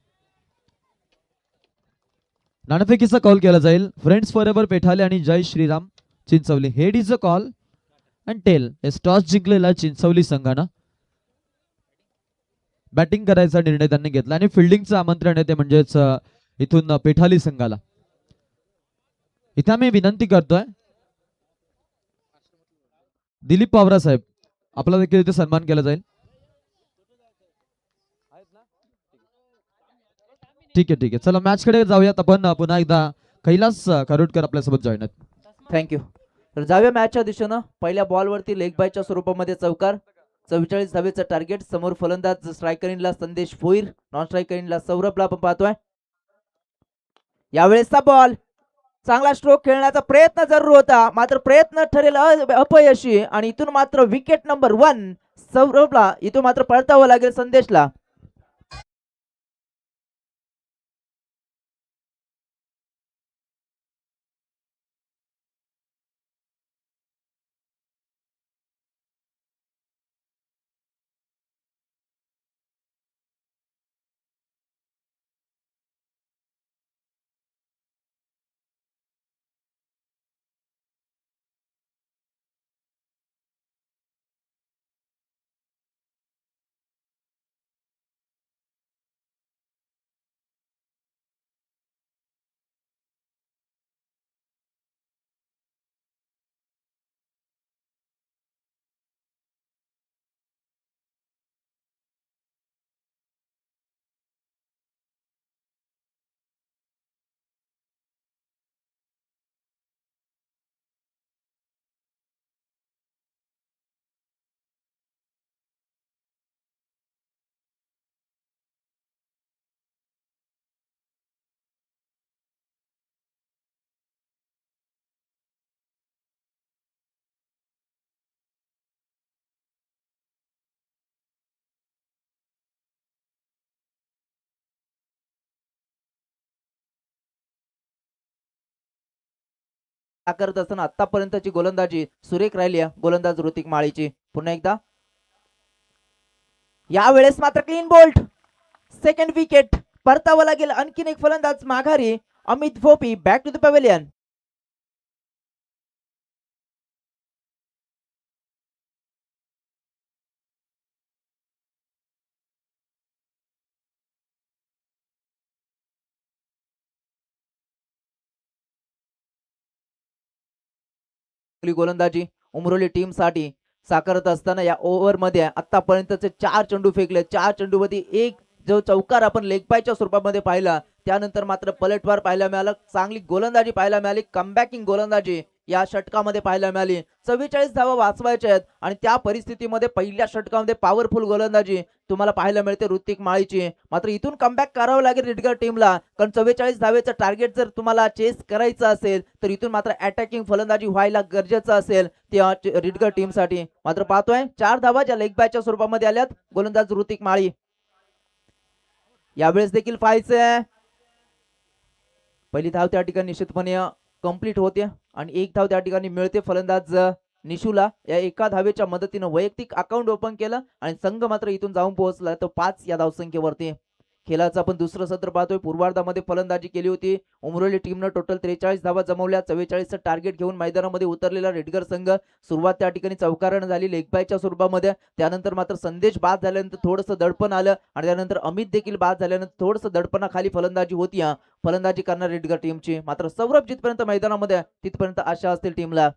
नाणेफेकीचा कॉल केला जाईल. फ्रेंड्स फॉर एव्हर पेठाले आणि Jai Shriram Chinchwali. Head is a call and tail. Toss जिंकलेला चिंचवली संघानं. बॅटिंग करायचा निर्णय त्यांनी घेतला आणि फिल्डिंगचं आमंत्रण आहे ते म्हणजेच इथून पेठाली संघाला. इथे आम्ही विनंती करतोय दिलीप पावरा साहेब आपला देखील इथे सन्मान केला जाईल. ठीक आहे चला मॅच कडे जाऊयात आपण पुन्हा एकदा कैलास कारुटकर आपल्यासोबत जॉईन आहेत. थँक्यू. तर जाऊया मॅचच्या दिशेनं. पहिल्या बॉलवरती लेग बायच्या स्वरूपामध्ये चौकार, 44 धावेचं टार्गेट. समोर फलंदाज स्ट्रायकर इनला संदेश भोईर, नॉन स्ट्रायकर इनला सौरभला आपण पाहतोय. यावेळेसचा बॉल चांगला स्ट्रोक खेळण्याचा प्रयत्न जरूर होता, मात्र प्रयत्न ठरेल अपयशी आणि इथून मात्र विकेट नंबर 1 सौरभला. इथून मात्र पळतावं लागेल संदेशला. करत असताना आतापर्यंतची गोलंदाजी सुरेख राहिली आहे गोलंदाज ऋतिक माळीची. पुन्हा एकदा यावेळेस मात्र क्लीन बोल्ट, सेकंड विकेट. परतावं लागेल आणखीन एक फलंदाज माघारी, Amit Bhopi back to the pavilion. गोलंदाजी उमरोली टीम साठी साकारत असताना या ओव्हर मध्ये आतापर्यंतचे 4 चेंडू फेकले. 4 चेंडू मध्ये एक जो चौकार आपण लेग बायच्या स्वरूपामध्ये पाहिला, त्यानंतर मात्र पलटवार पाहायला मिळालं. चांगली गोलंदाजी पाहायला मिळाली, कमबॅकिंग गोलंदाजी या षटकामध्ये पाहायला मिळाली. 44 धावा वाचवायच्या आहेत आणि त्या परिस्थितीमध्ये पहिल्या षटकामध्ये पॉवरफुल गोलंदाजी तुम्हाला पाहायला मिळते ऋतिक माळीची. मात्र इथून कमबॅक करावं लागेल रेडगर टीमला, कारण 44 धावेचं टार्गेट जर तुम्हाला चेस करायचं असेल तर इथून मात्र अटॅकिंग फलंदाजी व्हायला गरजेचं असेल त्या रेडगर टीमसाठी. मात्र पाहतोय 4 धावा ज्या लेग बायच्या स्वरूपामध्ये आल्यात गोलंदाज ऋतिक माळी. यावेळेस देखील पाहायचंय पहिली धाव त्या ठिकाणी निश्चितपणे कंप्लीट होते आणि एक धाव त्या ठिकाणी मिळते फलंदाज निशूला. या एका धावेच्या मदतीने वैयक्तिक अकाउंट ओपन केलं आणि संघ मात्र इथून जाऊन पोहोचला तो 5 या धावसंख्येवरती. खेळाचं आपण दुसरं सत्र पाहतोय. पूर्वार्धामध्ये फलंदाजी केली होती उमरोली टीमनं. टोटल 43 धावा जमवल्या. 44चं टार्गेट घेऊन मैदानामध्ये उतरलेला रेडगर संघ. सुरुवात त्या ठिकाणी चौकारानं झाली लेग बायच्या स्वरूपामध्ये. त्यानंतर मात्र संदेश बाद झाल्यानंतर थोडंसं दडपण आलं आणि त्यानंतर अमित देखील बाद झाल्यानंतर थोडंसं दडपणाखाली फलंदाजी होती फलंदाजी करणार रेडगर टीमची. मात्र सौरभ जिथपर्यंत मैदानामध्ये तिथपर्यंत आशा असतील टीमला.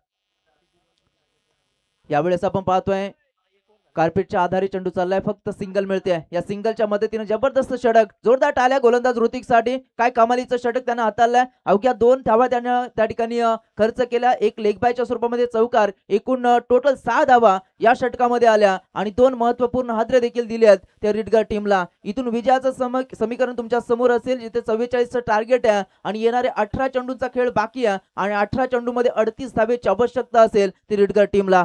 यावेळेस आपण पाहतोय कार्पेटच्या आधारे चेंडू चाललाय, फक्त सिंगल मिळते. या सिंगलच्या मदतीने जबरदस्त षटक, जोरदार टाळ्या गोलंदाज ऋतिक साठी. काय कमालीचं षटक त्यानं हाताळलंय. अवघ्या 2 धावा त्यानं त्या ठिकाणी खर्च केला. एक लेग बायच्या स्वरूपामध्ये चौकार. एकूण टोटल 6 धावा या षटकामध्ये आल्या आणि 2 महत्वपूर्ण हादरे देखील दिले आहेत त्या रेडगर टीमला. इथून विजयाचं समीकरण तुमच्या समोर असेल, जिथे 44चं टार्गेट आहे आणि येणारे 18 चेंडूंचा खेळ बाकी आहे आणि 18 चेंडूमध्ये 38 धावेची आवश्यकता असेल ती रेडगर टीमला.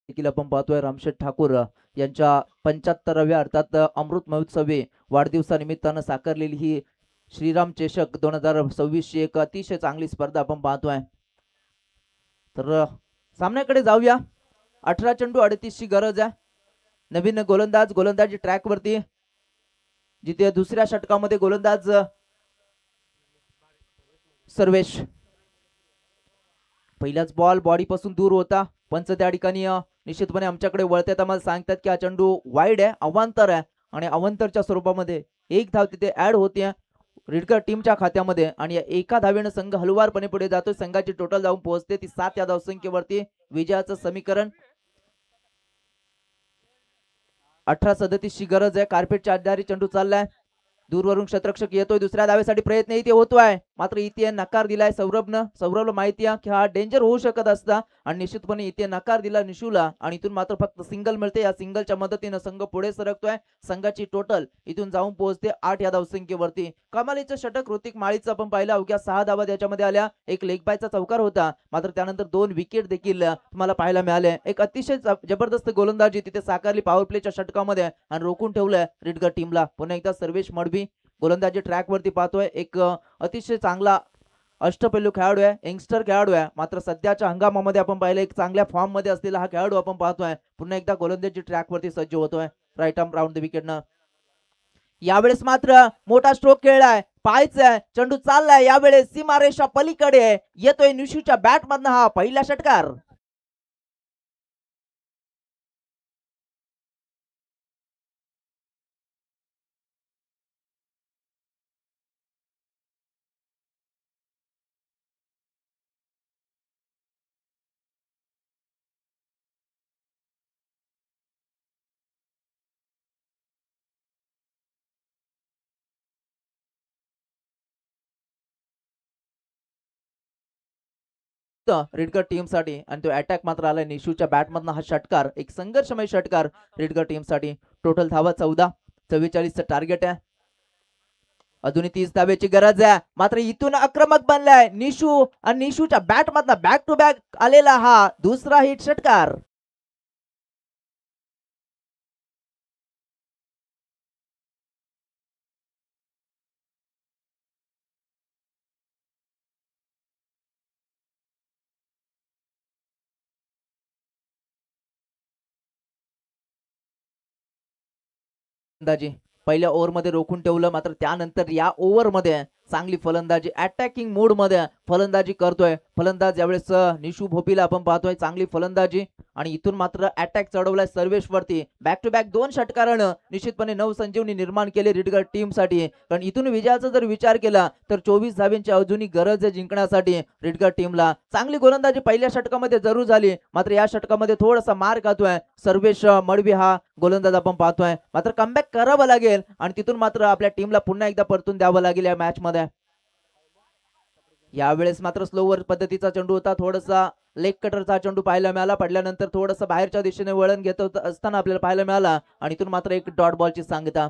देखील आपण पाहतोय रामशेठ ठाकूर यांच्या 75व्या अर्थात अमृत महोत्सवी वाढदिवसानिमित्तानं साकारलेली ही श्रीराम चषक 2026 ची एक अतिशय चांगली स्पर्धा आपण पाहतोय. तर सामन्याकडे जाऊया. 18 चेंडू 38 ची गरज आहे. नवीन गोलंदाजी ट्रॅक वरती, जिथे दुसऱ्या षटकामध्ये गोलंदाज सर्वेश. पहिलाच बॉल बॉडी पासून दूर होता. पंच त्या ठिकाणी निश्चितपणे आमच्याकडे वळतात आम्हाला सांगतात की हा चेंडू वाईड आहे, अवांतर आहे आणि अवांतरच्या स्वरूपामध्ये एक धाव तिथे ऍड होते रिडकर टीमच्या खात्यामध्ये आणि या एका धावेनं संघ हलवारपणे पुढे जातो. संघाची टोटल जाऊन पोहोचते ती 7 या धावसंख्येवरती. विजयाचं समीकरण 18-37 ची गरज आहे. कार्पेटच्या आधारे चेंडू चाललाय, दूरवरून क्षेत्ररक्षक येतोय, दुसऱ्या धावेसाठी प्रयत्न इथे होतोय, मात्र इथे नकार दिलाय सौरभनं. सौरभला माहिती आहे की हा डेंजर होऊ शकत असता आणि निश्चितपणे इथे नकार दिला निशूला आणि इथून मात्र फक्त सिंगल मिळते. या सिंगलच्या मदतीनं संघ पुढे सरकतोय. संघाची टोटल इथून जाऊन पोहोचते 8 या धावसंख्येवरती. कमालीचं षटक ऋतिक माळीचं आपण पाहिलं, अवघ्या 6 धावा त्याच्यामध्ये आल्या. एक लेग बायचा चौकार होता, मात्र त्यानंतर 2 विकेट देखील तुम्हाला पाहायला मिळाले. एक अतिशय जबरदस्त गोलंदाजी तिथे साकारली पॉवर प्लेच्या षटकामध्ये आणि रोखून ठेवलंय रिडकर टीमला. पुन्हा एकदा सर्वेश मडवी गोलंदाजी ट्रॅक वरती पाहतोय. एक अतिशय चांगला अष्टपैलू खेळाडू आहे, यंगस्टर खेळाडू आहे, मात्र सध्याच्या हंगामामध्ये आपण पाहिलं एक चांगल्या फॉर्म मध्ये असलेला हा खेळाडू आपण पाहतोय. पुन्हा एकदा गोलंदाजी ट्रॅक वरती सज्ज होतोय राईट आर्म राऊंड द विकेटनं. यावेळेस मात्र मोठा स्ट्रोक खेळलाय, पाहायचंय चेंडू चाललाय, यावेळेस सीमारेषा पलीकडे येतोय निशूच्या बॅट मधनं हा पहिला षटकार. रिडकर टीम साठी आणि तो अटॅक मात्र आलाय निशूच्या बॅट मधनं हा षटकार, एक संघर्षमय षटकार रिडकर टीम साठी. टोटल धावा 14, 44 टार्गेट आहे. अजूनही 30 धावेची गरज आहे, मात्र इथून आक्रमक बनलाय निशू आणि निशूच्या बॅट मधनं बॅक टू बॅक आलेला हा दुसरा हिट षटकार. फलंदाजी पहिल्या ओव्हर मध्ये रोखून ठेवलं, मात्र त्यानंतर या ओव्हर मध्ये चांगली फलंदाजी अटॅकिंग मोड मध्ये फलंदाजी करतोय. फलंदाज यावेळेस निशू भोपीला आपण पाहतोय, चांगली फलंदाजी आणि इथून मात्र अटॅक चढवलाय सर्वेश वरती. बॅक टू बॅक 2 षटकारानं निश्चितपणे नवसंजीवनी निर्माण केली रिडकर टीम साठी. कारण इथून विजयाचा जर विचार केला तर 24 धावेंची अजूनही गरज आहे जिंकण्यासाठी रिडकर टीमला. चांगली गोलंदाजी पहिल्या षटकामध्ये जरूर झाली, मात्र या षटकामध्ये थोडासा मार खातोय सर्वेश मडवी हा गोलंदाज आपण पाहतोय. मात्र कमबॅक करावं लागेल आणि तिथून मात्र आपल्या टीमला पुन्हा एकदा परतून द्यावं लागेल या मॅच मध्ये. यावेळेस मात्र स्लोवर पद्धतीचा चेंडू होता, थोडासा लेग कटरचा चेंडू पाहायला मिळाला. पडल्यानंतर थोडंसं बाहेरच्या दिशेने वळण घेत असताना आपल्याला पाहायला मिळाला आणि इथून मात्र एक डॉट बॉलची सांगता.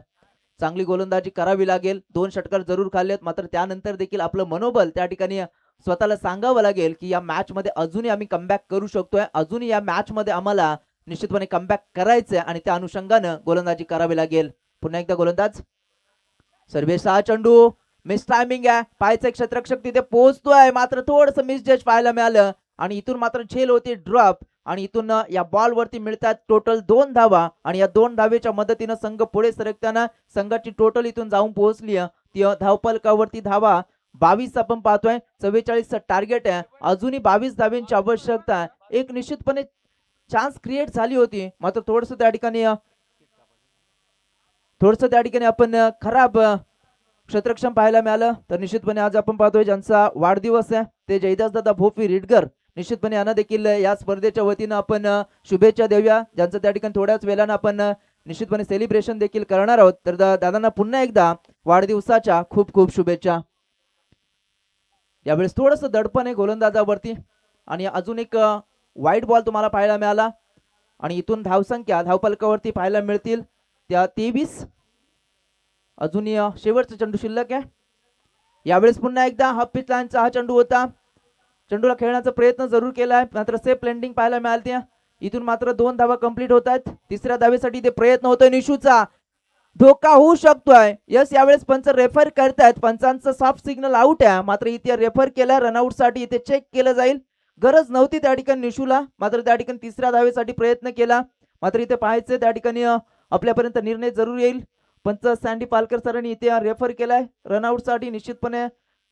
चांगली गोलंदाजी करावी लागेल. 2 षटकार जरूर खाल्लेत, मात्र त्यानंतर देखील आपलं मनोबल त्या ठिकाणी स्वतःला सांगावं लागेल की या मॅच मध्ये अजूनही आम्ही कमबॅक करू शकतोय, अजूनही या मॅच मध्ये आम्हाला निश्चितपणे कमबॅक करायचंय आणि त्या अनुषंगानं गोलंदाजी करावी लागेल. पुन्हा एकदा गोलंदाज सर्वेश, हा चेंडू मिस टायमिंग आहे, पायचं क्षेत्ररक्षक तिथे पोहोचतोय, मात्र थोडंसं मिस जज पाहायला मिळालं आणि इथून मात्र झेल होती ड्रॉप आणि इथून या बॉल वरती मिळतात टोटल 2 धावा आणि या 2 धावेच्या मदतीनं संघ पुढे सरकताना संघाची टोटल इथून जाऊन पोहोचली ती धावपलकावरती धावा 22 आपण पाहतोय. 44 टार्गेट आहे, अजूनही 22 धावेंची आवश्यकता आहे. एक निश्चितपणे चान्स क्रिएट झाली होती, मात्र थोडस त्या ठिकाणी आपण खराब क्षेत्ररक्षण पाहायला मिळालं. तर निश्चितपणे आज आपण पाहतोय ज्यांचा वाढदिवस आहे ते जयदास दादा भोपी रिडकर, निश्चितपणे यांना देखील या स्पर्धेच्या वतीनं आपण शुभेच्छा देऊया, ज्यांचं त्या ठिकाणी थोड्याच वेळानं आपण निश्चितपणे सेलिब्रेशन देखील करणार आहोत. तर दादांना पुन्हा एकदा वाढदिवसाच्या खूप खूप शुभेच्छा. यावेळेस थोडस दडपण आहे गोलंदाजावरती आणि अजून एक वाईट बॉल तुम्हाला पाहायला मिळाला आणि इथून धावसंख्या धावपलकावरती पाहायला मिळतील त्या 23. अजूनही शेवटचा चेंडू शिल्लक आहे. यावेळेस पुन्हा एकदा हाफ पिच लाईनचा हा चेंडू होता, चेंडूला खेळण्याचा प्रयत्न जरूर केलाय, मात्र सेफ लँडिंग पाहायला मिळाली. इथून मात्र 2 धावा कंप्लीट होत आहेत. तिसऱ्या धावेसाठी ते प्रयत्न होतोय निशूचा, धोका होऊ शकतोय. यस, यावेळेस पंच रेफर करतायत, पंचांचं सॉफ्ट सिग्नल आउट आहे, मात्र इथे रेफर केलाय रनआउट साठी, इथे चेक केलं जाईल. गरज नव्हती त्या ठिकाणी निशूला, मात्र त्या ठिकाणी तिसऱ्या धावेसाठी प्रयत्न केला, मात्र इथे पाहायचं त्या ठिकाणी आपल्यापर्यंत निर्णय जरूर येईल. पंच सँडी पालकर सरांनी इथे रेफर केलाय रनआउट साठी, निश्चितपणे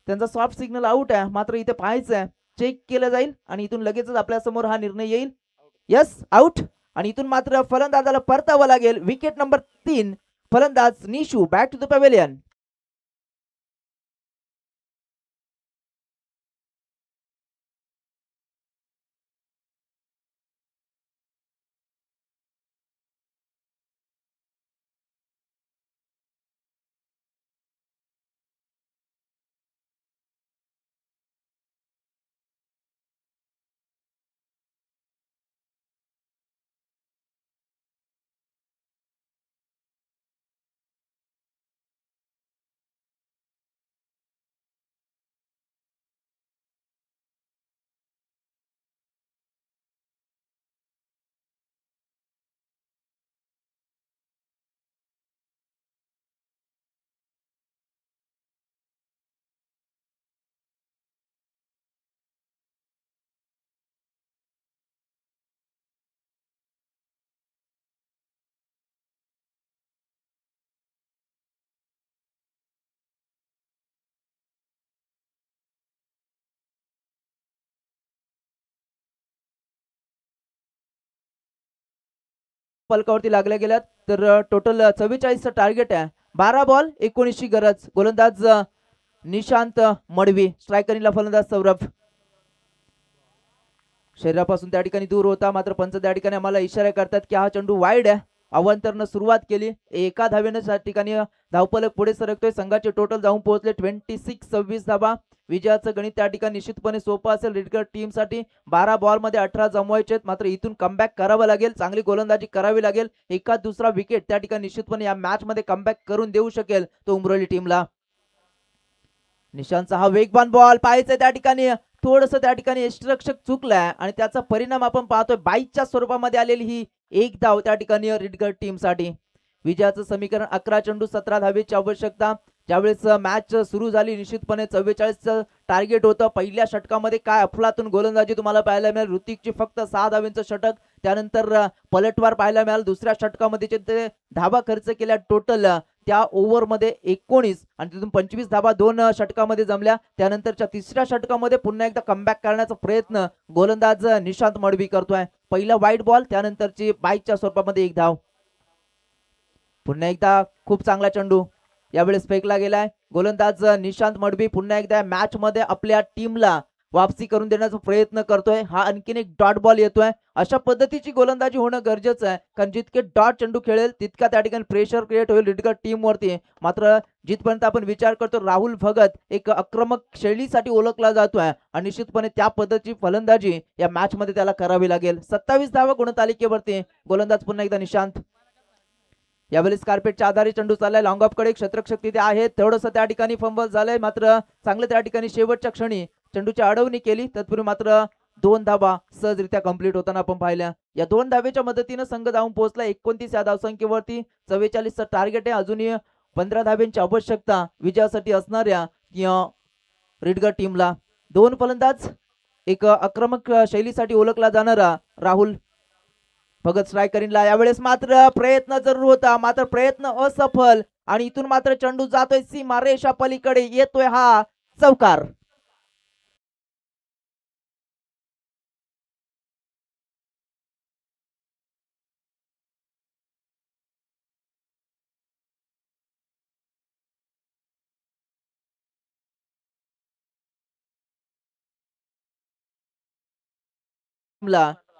त्यांचा सॉफ्ट सिग्नल आउट आहे, मात्र इथे पाहायचंय चेक केलं जाईल आणि इथून लगेचच आपल्या समोर हा निर्णय येईल. Yes, out. आणि इथून मात्र फलंदाजाला परतावं लागेल. विकेट नंबर 3, फलंदाज Nishu back to the pavilion. पलकावरती लागल्या गेल्यात तर टोटल 44 टार्गेट आहे. 12 बॉल 19 ची गरज. गोलंदाज निशांत मडवी, स्ट्रायकरला फलंदाज सौरभ. शरीरापासून त्या ठिकाणी दूर होता, मात्र पंच त्या ठिकाणी आम्हाला इशारा करतात की हा चेंडू वाईड आहे. अवांतरनं सुरुवात केली, एका धावेनं त्या ठिकाणी धावफलक पुढे सरकतोय. संघाचे टोटल जाऊन पोहोचले 26 धावा. विजयाचं गणित त्या ठिकाणी निश्चितपणे सोपं असेल रेडकर टीम साठी. 12 बॉल मध्ये 18 जमवायचे आहेत, मात्र इथून कमबॅक करावं लागेल, चांगली गोलंदाजी करावी लागेल. एका दुसरा विकेट त्या ठिकाणी निश्चितपणे या मॅच मध्ये कमबॅक करून देऊ शकेल तो उमरोली टीमला. निशांतचा हा वेगवान बॉल पाहायचा त्या ठिकाणी थोडस त्या ठिकाणी यष्टिरक्षक चुकलाय आणि त्याचा परिणाम आपण पाहतोय. 22च्या स्वरूपामध्ये आलेली ही एक धाव त्या ठिकाणी रेडगर टीम साठी. विजयाचं समीकरण 11 चेंडू 17 धावेची आवश्यकता. ज्यावेळेस मॅच सुरू झाली निश्चितपणे 44 टार्गेट होतं. पहिल्या षटकामध्ये काय अफलातून गोलंदाजी तुम्हाला पाहायला मिळेल. ऋतिकची फक्त 6 धावेंचं षटक, त्यानंतर पलटवार पाहायला मिळाल. दुसऱ्या षटकामध्ये ते धावा खर्च केल्या टोटल त्या ओव्हरमध्ये 19 आणि तिथून 25 धावा 2 षटकामध्ये जमल्या. त्यानंतरच्या तिसऱ्या षटकामध्ये पुन्हा एकदा कमबॅक करण्याचा प्रयत्न गोलंदाज निशांत मडवी करतोय. पहिला वाईट बॉल, त्यानंतरची 22च्या स्वरूपामध्ये एक धाव. पुन्हा एकदा खूप चांगला चेंडू यावेळेस फेकला गेलाय. गोलंदाज निशांत मडवी पुन्हा एकदा मॅच मध्ये आपल्या टीमला वापसी करून देण्याचा प्रयत्न करतोय. हा आणखीन एक डॉट बॉल येतोय. अशा पद्धतीची गोलंदाजी होणं गरजेचं आहे, कारण जितके डॉट चेंडू खेळेल तितका त्या ठिकाणी प्रेशर क्रिएट होईल रेडगर टीम वरती. मात्र जिथपर्यंत आपण विचार करतो राहुल भगत एक आक्रमक शैलीसाठी ओळखला जातोय आणि निश्चितपणे त्या पद्धतीची फलंदाजी या मॅच मध्ये त्याला करावी लागेल. 27 धावा गुणतालिकेवरती गोलंदाज पुन्हा एकदा निशांत. यावेळेस कार्पेटच्या आधारे चेंडू चाललाय लॉंग ऑफ कडे. क्षेत्ररक्षक तिथे आहेत, थोडंसं त्या ठिकाणी फंबल झालंय, मात्र चांगलं त्या ठिकाणी शेवटच्या क्षणी चेंडूची अडवणी केली. तत्पूर्वी मात्र 2 धावा सहजरित्या कंप्लीट होताना आपण पाहिल्या. या 2 धावेच्या मदतीने संघ जाऊन पोहोचला 29 या धावसंख्येवरती. 44चं टार्गेट आहे. अजूनही 15 धावेंची आवश्यकता विजयासाठी असणाऱ्या रेडगर टीमला. 2 फलंदाज, एक आक्रमक शैलीसाठी ओळखला जाणारा राहुल भगत स्ट्रायकरिंगला. यावेळेस मात्र प्रयत्न जरूर होता, मात्र प्रयत्न असफल आणि इथून मात्र चेंडू जातोय सीमा रेषा पलीकडे. येतोय हा चौकार.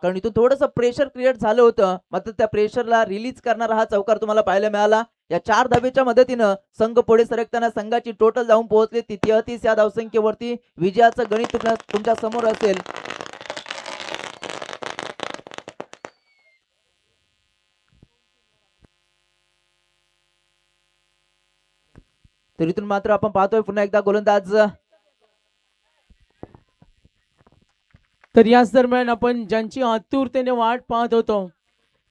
कारण इथून थोडंसं प्रेशर क्रिएट झालं होतं, मात्र त्या प्रेशरला रिलीज करणारा हा चौकार तुम्हाला पाहायला मिळाला. या 4 धावेच्या मदतीनं संघ पुढे सरकताना संघाची टोटल जाऊन पोहोचले 33 या धावसंख्येवरती. विजयाचं गणित तुमच्या समोर असेल. तर इथून मात्र आपण पाहतोय पुन्हा एकदा गोलंदाज. तर याच दरम्यान आपण ज्यांची आतुरतेने वाट पाहत होतो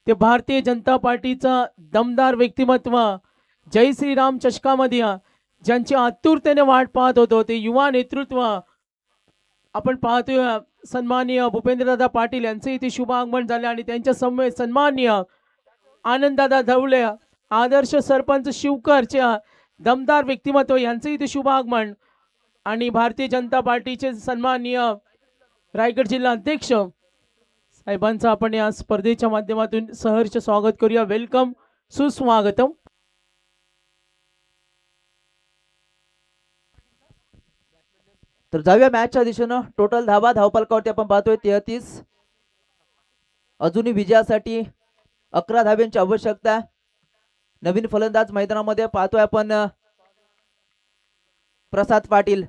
ते भारतीय जनता पार्टीचा दमदार व्यक्तिमत्व, जय श्रीराम चषकामध्ये ज्यांची आतुरतेने वाट पाहत होतो ते युवा नेतृत्व आपण पाहतोय. सन्माननीय भूपेंद्रदादा पाटील यांचे इथे शुभ आगमन झाले आणि त्यांच्या समवेत सन्माननीय आनंददादा धवले, आदर्श सरपंच शिवकरच्या दमदार व्यक्तिमत्व यांचे इथे शुभ आगमन आणि भारतीय जनता पार्टीचे सन्माननीय रायगड जिल्हा अध्यक्ष साहेबांचं आपण या स्पर्धेच्या माध्यमातून सहर्ष स्वागत करूया. वेलकम, सुस्वागतम. तर जाऊया मॅचच्या दिशेनं. टोटल धावा धावपलकावरती आपण पाहतोय 33. अजूनही विजयासाठी 11 धाब्यांची आवश्यकता आहे. नवीन फलंदाज मैदानामध्ये पाहतोय आपण प्रसाद पाटील.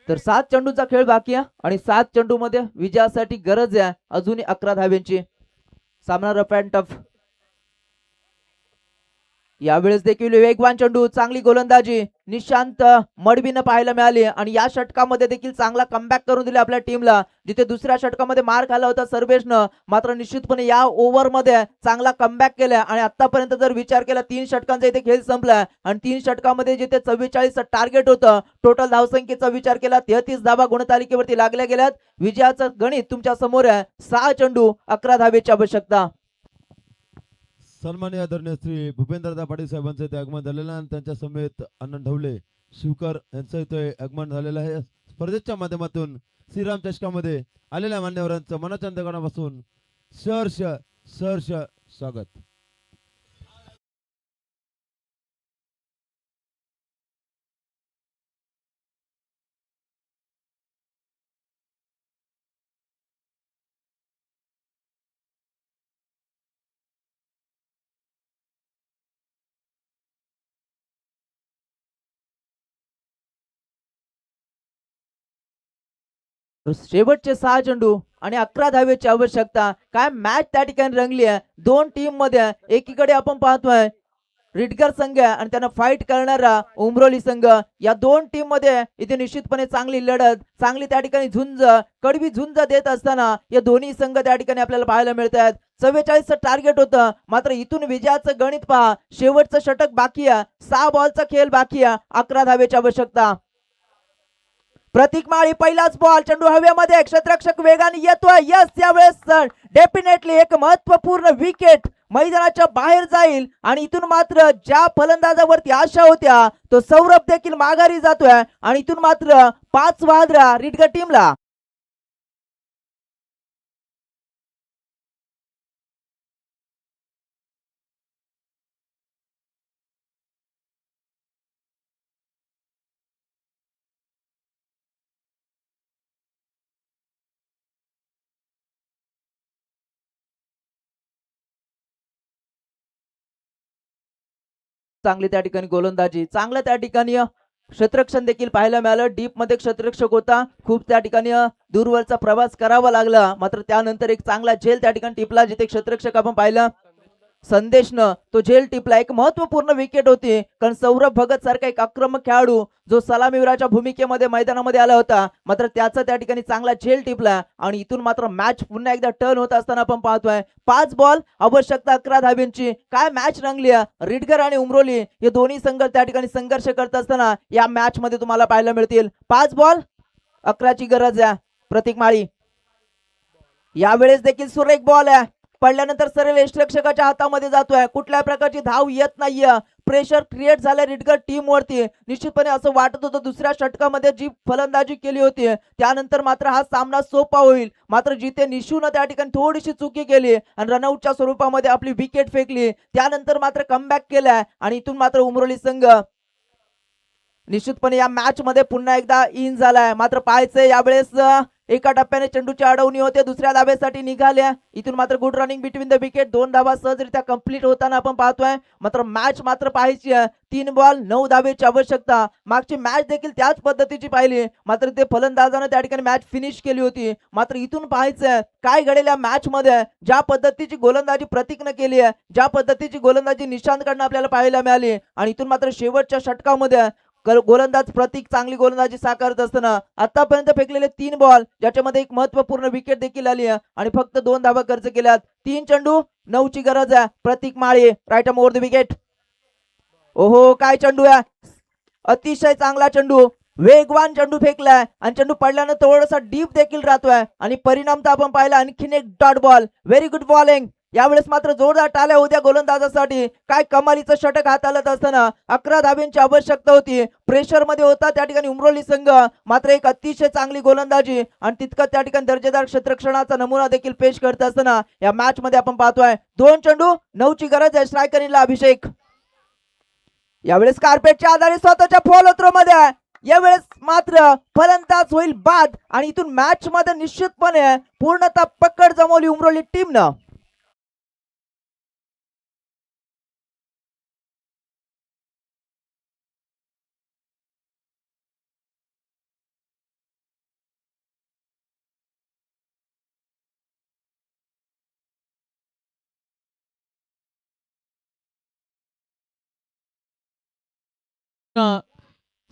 तर 7 चेंडूचा खेळ बाकी आहे आणि 7 चेंडू मध्ये विजयासाठी गरज आहे अजूनही 11 धाब्यांची. सामना रफ अँड टफ. यावेळेस देखील वेगवान चेंडू, चांगली गोलंदाजी निशांत मडवीनं पाहायला मिळाली आणि या षटकामध्ये देखील चांगला कमबॅक करून दिला आपल्या टीमला. जिथे दुसऱ्या षटकामध्ये मार खाल्ला होता सर्वेशनं, मात्र निश्चितपणे या ओव्हर मध्ये चांगला कमबॅक केला आणि आतापर्यंत जर विचार केला 3 षटकांचा इथे खेळ संपला आणि 3 षटकामध्ये जिथे 44 टार्गेट होतं, टोटल धावसंख्येचा विचार केला 33 धावा गुणतालिकेवरती लागल्या गेल्यात. विजयाचं गणित तुमच्या समोर आहे. 6 चेंडू 11 धावेची आवश्यकता. सन्माननीय आदरणीय श्री भूपेंद्रदा पाटील साहेबांचं इथे आगमन झालेलं आहे आणि त्यांच्या समेत आनंद ढवले शिवकर यांचं इथे आगमन झालेलं आहे. स्पर्धेच्या माध्यमातून श्रीराम चषकामध्ये आलेल्या मान्यवरांचं मनाच्या अंतःकरणापासून सहर्ष स्वागत. शेवटचे 6 चेंडू आणि 11 धावेची आवश्यकता. काय मॅच त्या ठिकाणी रंगली आहे. 2 टीम मध्ये एकीकडे आपण पाहतोय रिटगर संघ आणि त्यांना फाईट करणारा उमरोली संघ. या 2 टीम मध्ये इथे निश्चितपणे चांगली लढत, चांगली त्या ठिकाणी झुंज, कडवी झुंज देत असताना या दोन्ही संघ त्या ठिकाणी आपल्याला पाहायला मिळतात. 44चं टार्गेट होतं, मात्र इथून विजयाचं गणित पहा. शेवटचं षटक बाकी आहे, 6 बॉलचा खेळ बाकी आहे, 11 धावेची आवश्यकता. प्रतीक माळी पहिलाच बॉल, चेंडू हवेमध्ये, क्षेत्ररक्षक वेगाने येतोय. यस, यावेळेस डेफिनेटली एक महत्वपूर्ण विकेट मैदानाच्या बाहेर जाईल आणि इथून मात्र ज्या फलंदाजावरती आशा होत्या तो सौरभ देखील माघारी जातोय आणि इथून मात्र 5 वादरा रिटगर टीमला. चांगली त्या ठिकाणी गोलंदाजी, चांगलं त्या ठिकाणी क्षेत्ररक्षण देखील पाहायला मिळालं. डीप मध्ये क्षेत्ररक्षक होता, खूप त्या ठिकाणी दूरवरचा प्रवास करावा लागला, मात्र त्यानंतर एक चांगला झेल त्या ठिकाणी टिपला. जिथे क्षेत्ररक्षक आपण पाहिलं संदेशनं तो झेल टिपला. एक महत्वपूर्ण विकेट होती, कारण सौरभ भगत सारखा एक आक्रमक खेळाडू जो सलामीवीराच्या भूमिकेमध्ये मैदानामध्ये आला होता, मात्र त्याचा त्या ठिकाणी चांगला झेल टिपला आणि इथून मात्र मॅच पुन्हा एकदा टर्न होत असताना आपण पाहतोय 5 बॉल आवश्यकता 11 धाब्यांची. काय मॅच रंगली आहे. रिटगर आणि उमरोली हे दोन्ही संघ त्या ठिकाणी संघर्ष करत असताना या मॅच मध्ये तुम्हाला पाहायला मिळतील. 5 बॉल 11ची गरज आहे. प्रतीक माळी यावेळेस देखील सुरेख बॉल आहे, पडल्यानंतर सरळ यष्टिरक्षकाच्या हातामध्ये जातोय. कुठल्या प्रकारची धाव येत नाहीये. प्रेशर क्रिएट झालंय रिटगर टीम वरती. निश्चितपणे असं वाटत होतं दुसऱ्या षटकामध्ये जी फलंदाजी केली होती त्यानंतर मात्र हा सामना सोपा होईल, मात्र जिथे निशूनं त्या ठिकाणी थोडीशी चुकी केली आणि रनआउटच्या स्वरूपामध्ये आपली विकेट फेकली, त्यानंतर मात्र कमबॅक केलाय आणि इथून मात्र उमरोली संघ निश्चितपणे या मॅच मध्ये पुन्हा एकदा इन झालाय. मात्र पाहायचंय यावेळेस एका टप्प्याने चेंडूची अडवणी होते, दुसऱ्या धाब्यासाठी निघाल्या. इथून मात्र good running between the wicket, 2 धावा सहजरित्या कंप्लीट होताना आपण पाहतोय. मात्र मॅच मात्र पाहायची आहे. 3 बॉल 9 धावेची आवश्यकता. मागची मॅच देखील त्याच पद्धतीची पाहिली, मात्र ते फलंदाजाने त्या ठिकाणी मॅच फिनिश केली होती. मात्र इथून पाहायचंय काय घडेल या मॅच मध्ये. ज्या पद्धतीची गोलंदाजी प्रतीकनं केली आहे, ज्या पद्धतीची गोलंदाजी निशांतकडनं आपल्याला पाहायला मिळाली आणि इथून मात्र शेवटच्या षटकामध्ये गोलंदाज प्रतीक चांगली गोलंदाजी साकारत असताना आतापर्यंत फेकलेले 3 बॉल ज्याच्यामध्ये एक महत्वपूर्ण विकेट देखील आली आहे आणि फक्त 2 धावा खर्च केल्यात. 3 चेंडू 9 ची गरज आहे. Prateek Mali right arm over the wicket. ओहो, काय चेंडू आहे. अतिशय चांगला चेंडू, वेगवान चेंडू फेकलाय आणि चेंडू पडल्यानं थोडासा डीप देखील राहतोय आणि परिणाम तर आपण पाहिला. आणखीन एक dot ball. Very good bowling. यावेळेस मात्र जोरदार टाळ्या होत्या गोलंदाजासाठी. काय कमालीचं षटक हाताळत असताना 11 धाब्यांची आवश्यकता होती. प्रेशर मध्ये होता त्या ठिकाणी उमरोली संघ, मात्र एक अतिशय चांगली गोलंदाजी आणि तितकं त्या ठिकाणी दर्जेदार क्षेत्ररक्षणाचा नमुना देखील पेश करत असताना या मॅच मध्ये आपण पाहतोय 2 चेंडू 9ची गरज आहे. स्ट्रायकरला अभिषेक. यावेळेस कार्पेटच्या आधारे स्वतःच्या फॉलो थ्रो मध्ये आहे. यावेळेस मात्र फलंदाज होईल बाद आणि इथून मॅच मध्ये निश्चितपणे पूर्णतः पकड जमवली उमरोली टीमनं.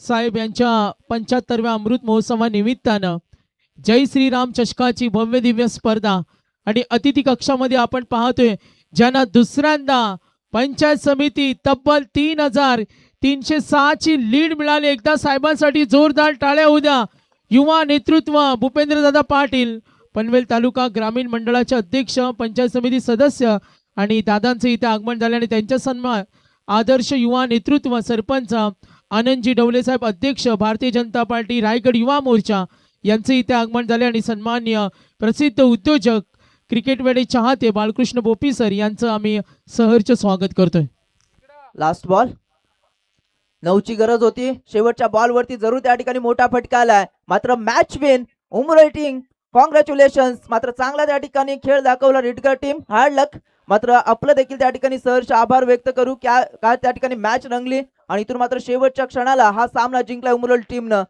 साहेब यांच्या 75व्या अमृत महोत्सवानिमित्तानं जय श्रीराम चषकाची भव्य दिव्य स्पर्धा आणि अतिथी कक्षामध्ये आपण पाहतोय ज्यांना दुसऱ्यांदा पंचायत समिती तब्बल 3306 ची लीड मिळाली. एकदा साहेबांसाठी जोरदार टाळ्या होऊ द्या. युवा नेतृत्व भूपेंद्रदादा पाटील, पनवेल तालुका ग्रामीण मंडळाचे अध्यक्ष, पंचायत समिती सदस्य आणि दादांचे इथे आगमन झाले आणि त्यांच्या सन्मान आदर्श युवा नेतृत्व सरपंच आनंदजी डवले साहेब अध्यक्ष भारतीय जनता पार्टी रायगड युवा मोर्चा यांचे इथे आगमन झाले आणि सन्माननीय प्रसिद्ध उद्योजक क्रिकेट वेडे चाहते बालकृष्ण बोपी सर यांचं आम्ही सहर्ष स्वागत करतोय. लास्ट बॉल 9ची गरज होती. शेवटच्या बॉल वरती जरूर त्या ठिकाणी मोठा फटका आलाय. मात्र match win Umroli team, congratulations. मात्र चांगला त्या ठिकाणी खेळ दाखवला रिडकर टीम. हार्ड लक. मात्र आपलं देखील त्या ठिकाणी सहर्ष आभार व्यक्त करू. काय त्या ठिकाणी मॅच रंगली आणि इथून मात्र शेवटच्या क्षणाला हा सामना जिंकला उमरोली टीमनं.